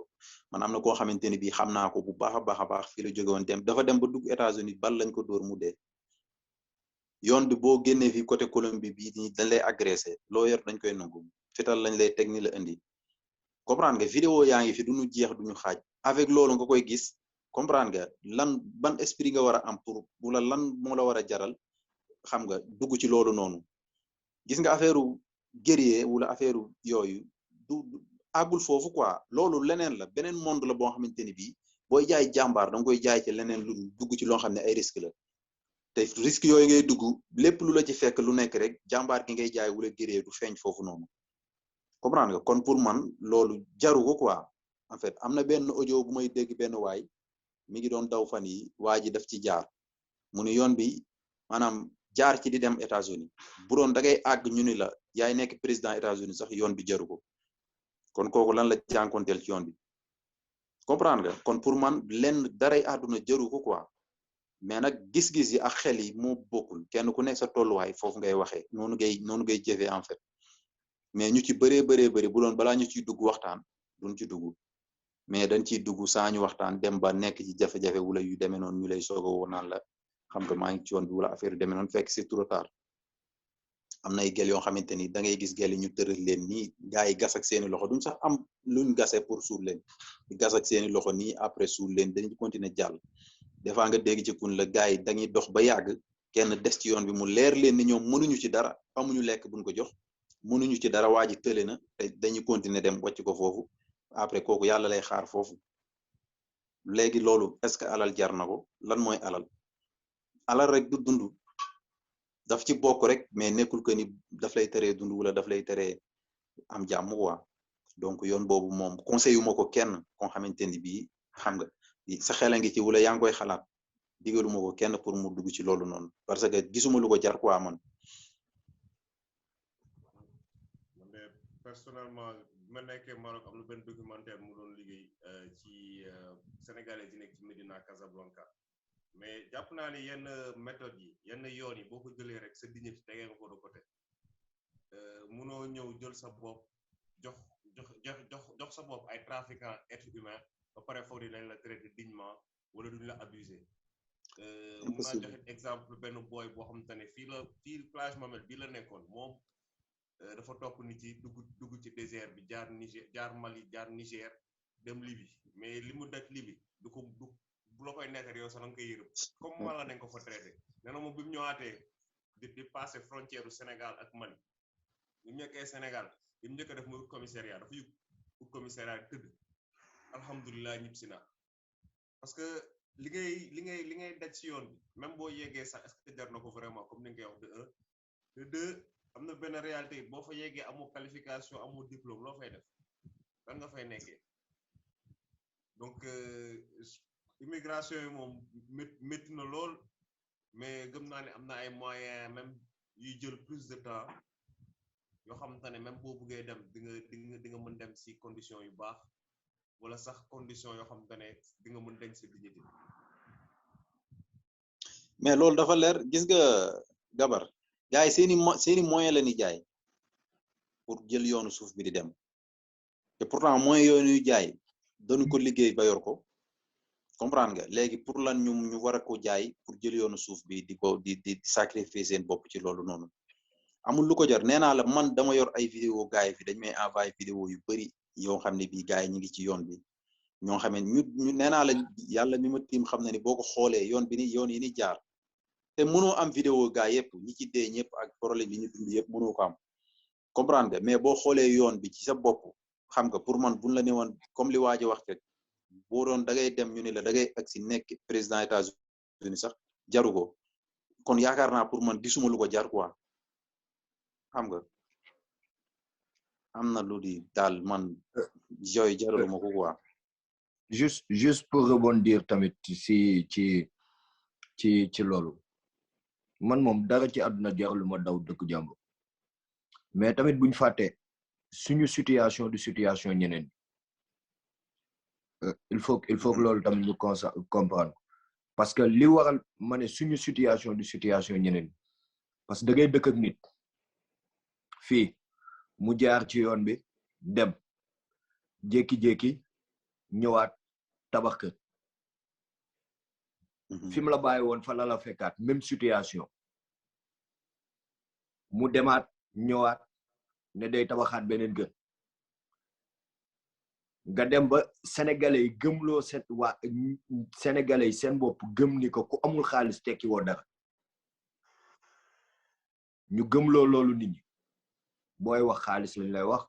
man am na koo xamante ni bii xam naa ko bu baax a baax fii la jóge woon dem dafa dem ba dugg États-Unis bal lañ ko dóor mu dee yoon bi boo génnee fii côté Colombie bii nii dañ lay agressé loo yor dañ koy nangu fital lañ lay teg ni la indi comprendre nga vidéo yaa ngi fi duñu jeex duñu xaaj avec loolu nga koy gis comprendre nga lan ban esprit nga war a am pour wala lan moo la war a jaral xam nga dugg ci loolu noonu gis nga affaire guerrier wala affaire yooyu du àggul foofu quoi loolu leneen la beneen monde la boo xamante ni bii booy jaay jàmbaar danga koy jaay ci leneen lu dugg ci loo xam ne ay risque la te risque yooyu ngay dugg lépp lu la ci fekk lu nekk rek jàmbaar gi ngay jaay wala guerrier du feeñ foofu noonu comprendre nga kon pour man loolu jaru ko quoi en fait am na benn audio bu may dégg benn waay mi ngi doon daw fan yi waa ji daf ci jaar mu ni yoon bi maanaam jaar ci di dem États-Unis bu doon da ngay àgg ñu ni la yaay nekk président États-Unis sax yoon bi jaru ko kon kooku lan la jànkonteel ci yoon bi comprendre nga kon pour man lenn daray àdduna jaru ko quoi mais nag gis-gis yi ak xel yi moo bokkul kenn ku nekk sa tolluwaay foofu ngay waxee noonu ngay jëfee en fait mais ñu ci bëree bëri bu doon balaa ñu ciy dugg waxtaan duñ ci dugg mais dañ ciy dugg saa ñu waxtaan dem ba nekk ci jafe-jafe wala yu demee noonu ñu lay soog a woo naan la xam nga maa ngi ci yoon bi wala affaire yu demee noonu fekk c'est trop tard am nay gel yoo xamante ni da ngay gis gel yi ñu tëral leen nii gars yi gas ak seeni loxo duñ sax am luñ gase pour suul leen di gas ak seeni loxo nii après suul leen dañu continuer jàll des fois nga dégg ci kun la gars yi dañuy dox ba yàgg kenn des ci yoon bi mu leer leen ni ñoom mënuñu ci dara amuñu lekk buñ ko jox mënuñu ci dara waa ji tële na te dañuy continuer dem wàcc ko foofu après kooku yàlla lay xaar foofu léegi loolu est-ce que alal jar na ko lan mooy alal rek du dund daf ci bokk rek mais nekkul que ni daf lay teree dund wala daf lay teree am jàmm quoi donc yoon boobu moom conseil yu ma ko kenn koo xamante ni bii xam nga sa xel a ngi ci wala yaa ngi koy xalaat digaluma ko kenn pour mu dugg ci loolu noonu parce que gisuma lu ko jar quoi man. Personnellement bi ma nekkee Maroc am na benn documentaire mu doon liggéey ci sénégalais yi nekk ci Médina Casablanca mais jàpp naa ni yenn méthodes yi yenn yoon yi boo ko jëlee rek sa dignité tegee nga ko de côté munoo ñëw jël sa bopp jox sa bopp ay trafiquants être humain ba pare foog ni dañ la traité dignement wala duñ la abuser. mun naa joxe exemple benn boy boo xamante ne fii plage Mamel bii la nekkoon moom. dafa topp nit yi dugg ci désert bi jaar Mali jaar Niger dem Libye mais li mu daj Libye du bu la koy nekkee yow sax da nga koy yërëm comme mala nañ ko fa traité nee na moom bi mu ñëwaatee di passé frontière Sénégal ak Mali bi mu nekkee Sénégal bi mu njëkk a def muy commissariat dafa yëg pour commissariat tëdd alhamdulilah ñib si na parce que li ngay daj si yoon bi même boo yeggee sax est-ce que jar na ko vraiment comme ni nga koy wax de un de deux am na benn réalité boo fa yeggee amoo qualification amoo diplôme loo fay def lan nga fay nekkee donc immigration yi moom métti na lool mais gëm naa ne am na ay moyens même yuy jël plus de temps yoo xamante ne même boo buggee dem di nga mën dem si condition yu baax wala sax condition yoo xamante ne di nga mën denc si dignité mais loolu dafa leer gis nga Gabar gars yi seeni moyen la ni jaay pour jël yoonu suuf bi di dem te pourtant moyen yooyu ñuy jaay dañu ko liggéey ba yor ko comprendre nga léegi pour lan ñu war a ko jaay pour jël yoonu suuf bi di sacrifier seen bopp ci loolu noonu amul lu ko jar nee naa la man dama yor ay vidéo gars yi fi dañ may envoyé vidéo yu bari yoo xam ne bii gars yi ñu ngi ci yoon bi ñoo xam ne ñu nee naa la yàlla mi ma tiim xam na ni boo ko xoolee yoon yi ni jaar te mënoo am vidéo gars yëpp ñi ci dee ñëpp ak problème yi ñu dund yëpp mënoo ko am comprendre nga mais boo xoolee yoon bi ci sa bopp xam nga pour man buñ la ne woon comme li waa ji wax rek boo doon da ngay dem ñu ne la da ngay ak si nekk président États-Unis sax jaru ko kon yaakaar naa pour man gisuma lu ko jar quoi xam nga am na lu di daal man yooyu jaraluma ko quoi. juste pour rebondir tamit ci loolu man moom dara ci àdduna jaraluma daw dëkk jàmbur mais tamit buñ fàtte suñu situation du situation ñeneen il faut que loolu tamit ñu comprendre parce que li waral ma ne suñu situation du situation ñeneen parce que da ngay dëkk ak nit fii mu jaar ci yoon bi dem jékki-jékki ñëwaat tabax kër fi mu la bàyyi woon fa la fekkaat même situation mu demaat ñëwaat ne day tabaxaat beneen kër nga dem ba sénégalais yi gëmloo sénégalais yi seen bopp gëm ni ko ku amul xaalis tekki woo dara ñu gëmloo loolu nit ñi booy wax xaalis lañ lay wax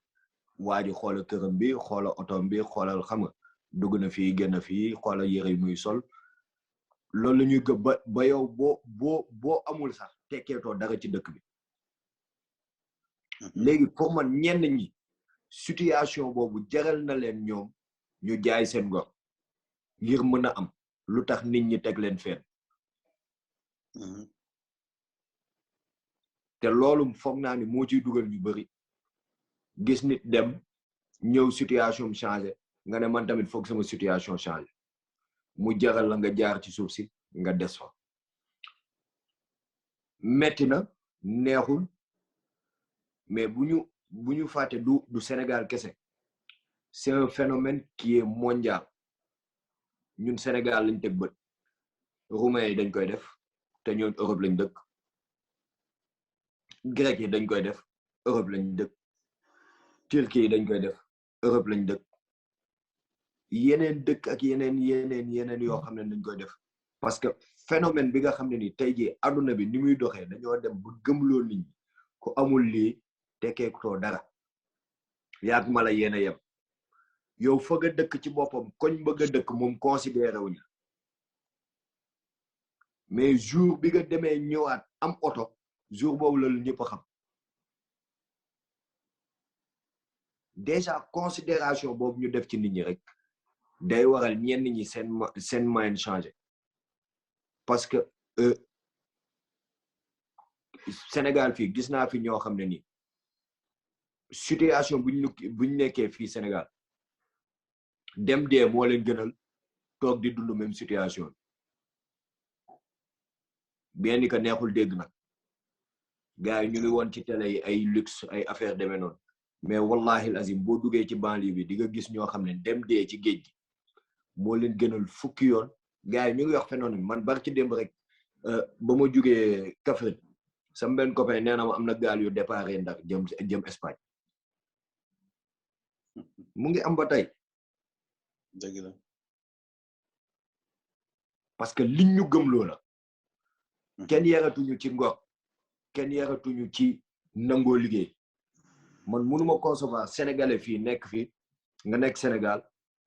waa ji xoola këram bi xoola otom bi xoolal xam nga dugg na fii génn fii xoola yére yi muy sol loolu la ñuy gëm ba yow boo amul sax tekkeetoo dara ci dëkk bi léegi pour man ñenn ñi situation boobu jaral na leen ñoom ñu jaay seen ngor ngir mën a am lu tax nit ñi teg leen fenn te loolu foog naa ni moo ciy dugal ñu bari gis nit dem ñëw situation changé nga ne man tamit foog sama situation changé mu jaral la nga jaar ci suuf si nga des fa metti na neexul mais bu ñu fàtte du Sénégal kese c'est un phénomène qui est mondial ñun Sénégal lañ teg bët roumain yi dañ koy def te ñoom Europe lañ dëkk grec yi dañ koy def Europe lañ dëkk turki yi dañ koy def Europe lañ dëkk yeneen dëkk ak yeneen yoo xam ne dañ koy def parce que phénomène bi nga xam ne ni tey jii àdduna bi ni muy doxee dañoo dem ba gëmloo nit ñi ku amul lii tekkeekutoo dara yaag mala yéen a yem yow fa nga dëkk ci boppam koñ ba nga dëkk moom considéré wuñu mais jour bi nga demee ñëwaat am oto jour boobu la ñëpp a xam déjà considération boobu ñu def ci nit ñi rek day waral ñenn ñi seen moyen changé parce que Sénégal fii gis naa fi ñoo xam ne nii situation buñ nekkee fii Sénégal dem dee moo leen gënal toog di dund même situation bien ni que neexul dégg nag gars yi ñu ngi woon ci télé yi ay luxe ay affaire demee noonu mais wallahi azim boo duggee ci banlieue bi di nga gis ñoo xam ne dem dee ci géej gi moo leen gënal fukki yoon gars yi ñu ngi wax phénomène man barki démb rek ba ma jugee Kaffrine sama benn copain nee na ma am na gaal yu départ ndax jëm Espagne mu ngi am ba tey dëgg la parce que liñ ñu gëmloo la kenn yaratuñu ci ngor kenn yaratuñu ci nangoo liggéey man mënuma concevoir sénégalais fii nekk fii nga nekk Sénégal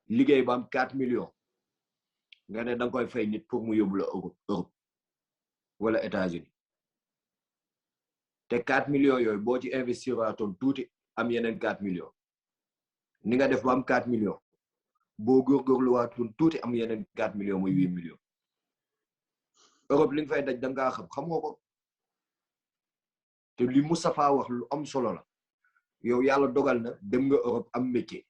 liggéey ba am 4 millions nga ne da nga koy fay nit pour mu yóbbu la Europe wala États-Unis te 4 millions yooyu boo ci investir waatoon tuuti am yeneen 4 millions ni nga def ba am 4 millions boo góorgóorlu waatoon tuuti am yeneen 4 millions muy 8 millions Europe li nga fay daj da ngaa xam nga ko te li Moustapha wax lu am solo la yow yàlla dogal na dem nga Europe am métier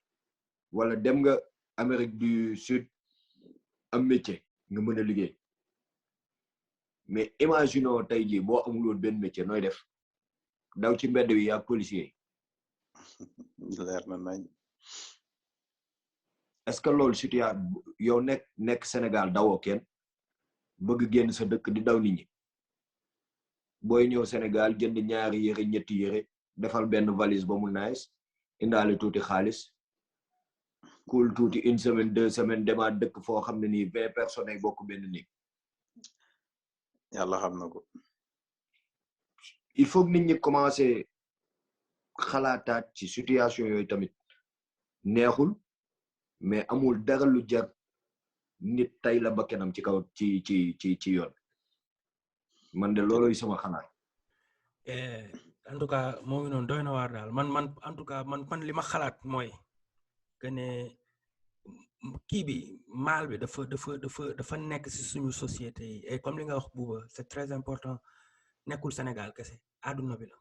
wala dem nga Amérique du Sud am métier nga mën a liggéey mais imaginons tey jii boo amul woon benn métier nooy def daw ci mbedd wi yaa policier leer na nañ est-ce que loolu situation yow nekk Sénégal dawoo kenn bëgg génn sa dëkk di daw nit ñi booy ñëw Sénégal jënd ñaari yére ñetti yére defal benn valise ba mu nice indaale tuuti xaalis cool tuuti 1 semaine 2 semaines demaat dëkk foo xam ne nii 20 personnes ay bokk benn néeg yàlla xam na ko il faut que nit ñi commencer xalaataat ci situation yooyu tamit neexul mais amul dara lu jar nit tay la bakkanam ci kaw ci yoon man de looloy sama xalaat en tout cas moo ngi noonu doy na waar daal man en tout cas man li ma xalaat mooy que ne kii bi mal bi dafa nekk ci suñu société yi et comme li nga wax Bouba c'est très important nekkul Sénégal kese àdduna bi la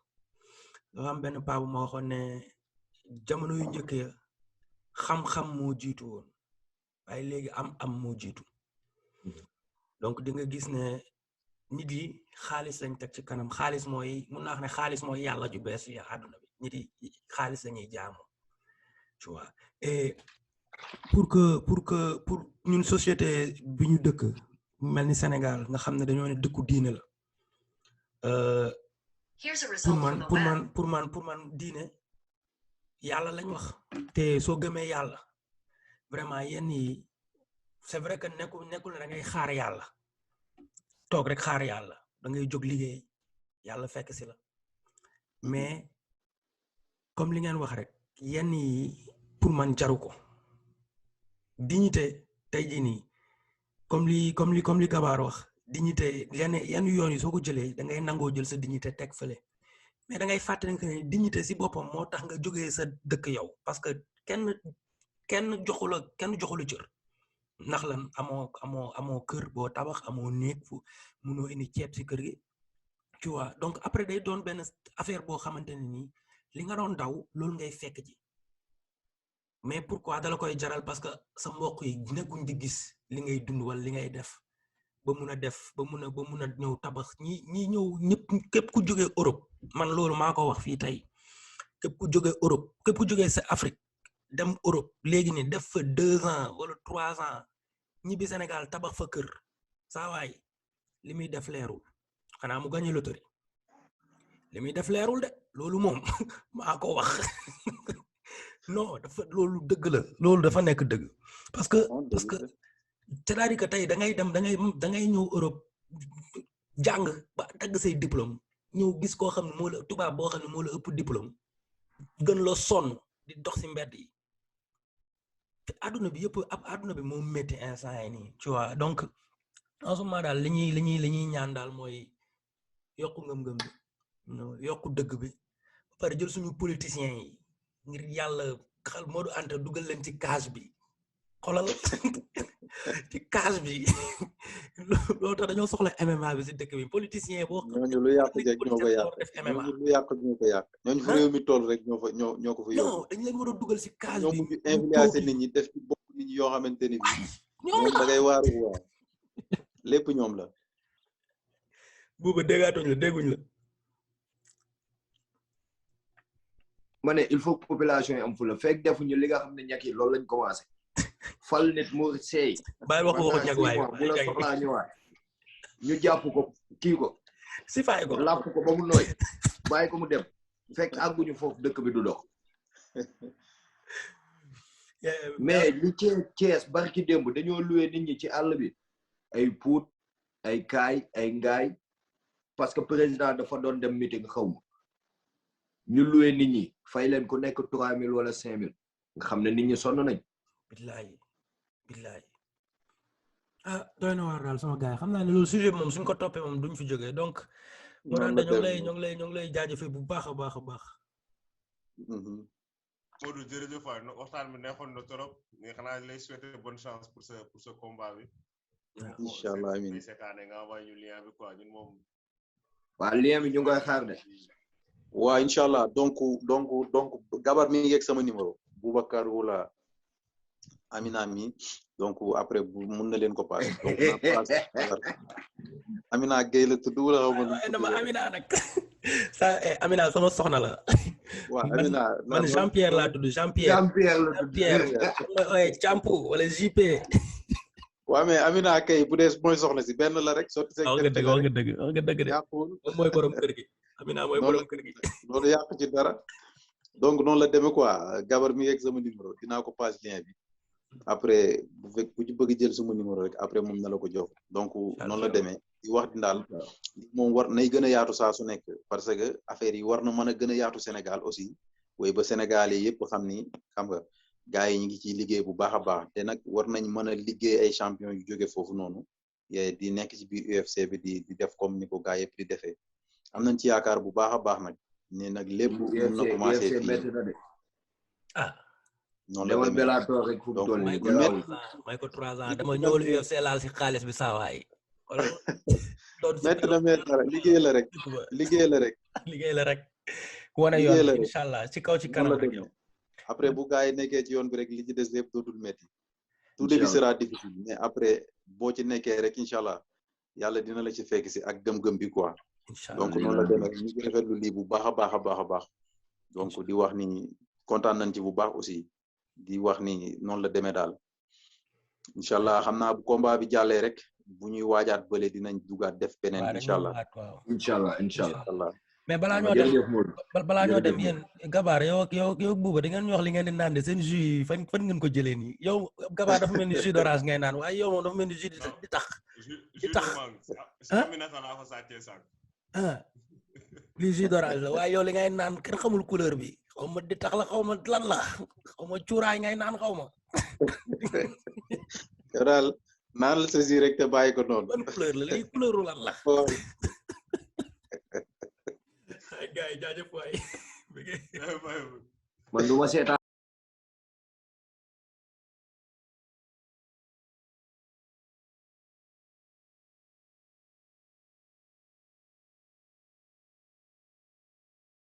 dafa am benn paa bu ma waxoon ne jamono yu njëkk ya xam-xam moo jiitu woon waaye léegi am moo jiitu donc di nga gis ne nit yi xaalis lañ teg ci kanam xaalis mooy mun naa wax ne xaalis mooy yàlla ju bees ya àdduna bi nit yi xaalis lañuy jaamu tu vois et pour ñun société bi ñu dëkk mel ni Sénégal nga xam ne dañoo ne dëkku diine la pour man diine yàlla lañ wax te soo gëmee yàlla vraiment yenn yi c'est vrai que nekkul ne da ngay xaar yàlla toog rek xaar yàlla da ngay jóg liggéey yàlla fekk si la mais comme li ngeen wax rek yenn yi pour man jaru ko dignité tey jii nii comme li Gabar wax dignité yenn yoon yi soo ko jëlee da ngay nangoo jël sa dignité teg fële mais da ngay fàttali que ne dignité si boppam moo tax nga jógee sa dëkk yow parce que kenn joxu la cër ndax lan amoo kër boo tabax amoo néeg fu munoo indi ceeb si kër gi tu vois donc après day doon benn affaire boo xamante ne nii li nga doon daw loolu ngay fekk ji mais pourquoi dala koy jaral parce que sa mbokk yi nekkuñ di gis li ngay dund wala li ngay def ba mun a ñëw tabax ñi ñëw ñëpp képp ku jógee Europe man loolu maa ko wax fii tey képp ku jógee Europe képp ku jógee sa Afrique dem Europe léegi ni def fa 2 ans wala 3 ans ñibbi Sénégal tabax fa kër saa waay li muy def leerul xanaa mu gagné loterie li muy def leerul de loolu moom maa ko wax non loolu dëgg la loolu dafa nekk dëgg parce que c'est-à-dire que tey da ngay ñëw Europe jàng ba dagg say diplôme ñëw gis koo xam ne moo la tubaab boo xam ne moo la ëpp diplôme gën la sonn di dox ci mbedd yi te adduna bi yëpp adduna bi moo métti instant yi nii tu vois donc en ce moment daal li ñuy ñaan daal mooy yokku ngëm-ngëm bi yokku dëgg bi ba pare jël suñu politiciens yi ngir yàlla xal Modou Anta dugal leen ci case bi xoolal ci case bi loolu tax dañoo soxla MMA bi ci dëkk bi politicien boo ñooñu lu yàq rek ñoo ko yàq ñooñu lu yàq ñoo ko yàq ñooñu fu réew mi toll rek ñoo ko fa yóbbu non dañ leen war a dugal ci case bi ñoo mujj influencer nit ñi def ci bopp nit ñi yoo xamante ni bi ñoom da ngay waaru waa lépp ñoom la buuba dégguñ la ma ne il faut que population yi am fu la fekk defuñu li nga xam ne ñàkk yi loolu lañ commencé fal nit mu seey bàyyi waxu ñag waay bu la soxlaa ñëwaat ñu jàpp ko kii ko si faay ko làpp ko ba mu nooy bàyyi ko mu dem fekk àgguñu foofu dëkk bi du dox mais li Thiès barki démb dañoo loué nit ñi ci àll bi ay Pout ay Kaay ay Ngaay parce que président dafa doon dem meeting xaw ma ñu loué nit ñi fay leen ku nekk 3000 wala 5000 nga xam ne nit ñi sonn nañ billahi billaay ah doy na waar daal sama gars yi xam naa ne loolu sujet bi moom suñ ko toppee moom duñ fi jógee donc moo naan ñoo ngi lay jaajëfee bu baax a baax a baax Modou jërëjëf waay waxtaan bi neexoon na trop mais xanaa lay souhaiter bonne chance pour ce combat bi inchallah amiin seetaane nga envoyé ñu lien bi quoi ñun moom waa lien bi ñu ngi koy xaar de waaw inchallah donc Gabar mi ngi ak sama numéro Boubacar wala Amina mi donc après mun na leen ko passé donc Amina Gueye la tudd wala xaw ma dama Amina nag sa Amina sama soxna la waaw Amina man Jean-Pierre laa tudd Jean-Pierre la tudd Campo wala JP waaw mais Amina kay bu dee mooy soxna si benn la rek sotti wax nga dëgg de moom mooy borom kër gi Amina mooy borom kër gi loolu yàq ci dara donc noonu la demee quoi Gabar mi ngi sama numéro dinaa ko passe lien bi après bu ci bëgg jël sama numéro rek après moom na la ko jox donc noonu la demee di wax di daal moom war nay gën a yaatu saa su nekk parce que affaire yi war na mën a gën a yaatu Sénégal aussi way ba Sénégal yi yëpp xam ni xam nga gars yi ñu ngi ciy liggéey bu baax a baax te nag war nañ mën a liggéey ay champion yu jóge foofu noonu di nekk ci biir UFC bi di def comme ni ko gars yëpp di defee am nañ ci yaakaar bu baax a baax nag ne nag lépp mën na commencé fii ah noonu la demee donc may ko 3 ans dama ñëwal UFC laal si xaalis bi saa waay métti na dara liggéey la rek liggéey la rek wane yoon incha allah ci kaw ci kanam rek yow après bu gars yi nekkee ci yoon bi rek li ci des lépp dootul métti tout début sera difficile mais après boo ci nekkee rek incha allah yàlla dina la ci fekk si ak gëm-gëm bi quoi donc noonu la demee ñu ngi rafetlu lii bu baax a baax a baax a baax donc di wax ni kontaan nañ ci bu baax aussi di wax ni noonu la demee daal incha allah xam naa bu combat bi jàllee rek bu ñuy waajaat bële dinañ dugaat def beneen incha allah incha allah mais balaa ñoo dem yéen Gabar yow Bouba da ngeen ñu wax li ngeen di naan de seen jus yi fan ngeen ko jëlee nii yow Gabar dafa mel ni jus d'orange ngay naan waaye yow moom dafa mel ni jus di tax li jus d'orange la waaye yow li ngay naan kenn xamul couleur bi xaw ma di tax la xaw ma lan la xaw ma cuuraay ngay naan xaw ma yow daal naan la sa jus rek te bàyyi ko noonu ban couleur la lii couleuru lan la gars yi jaajëf waay man du ma seetaan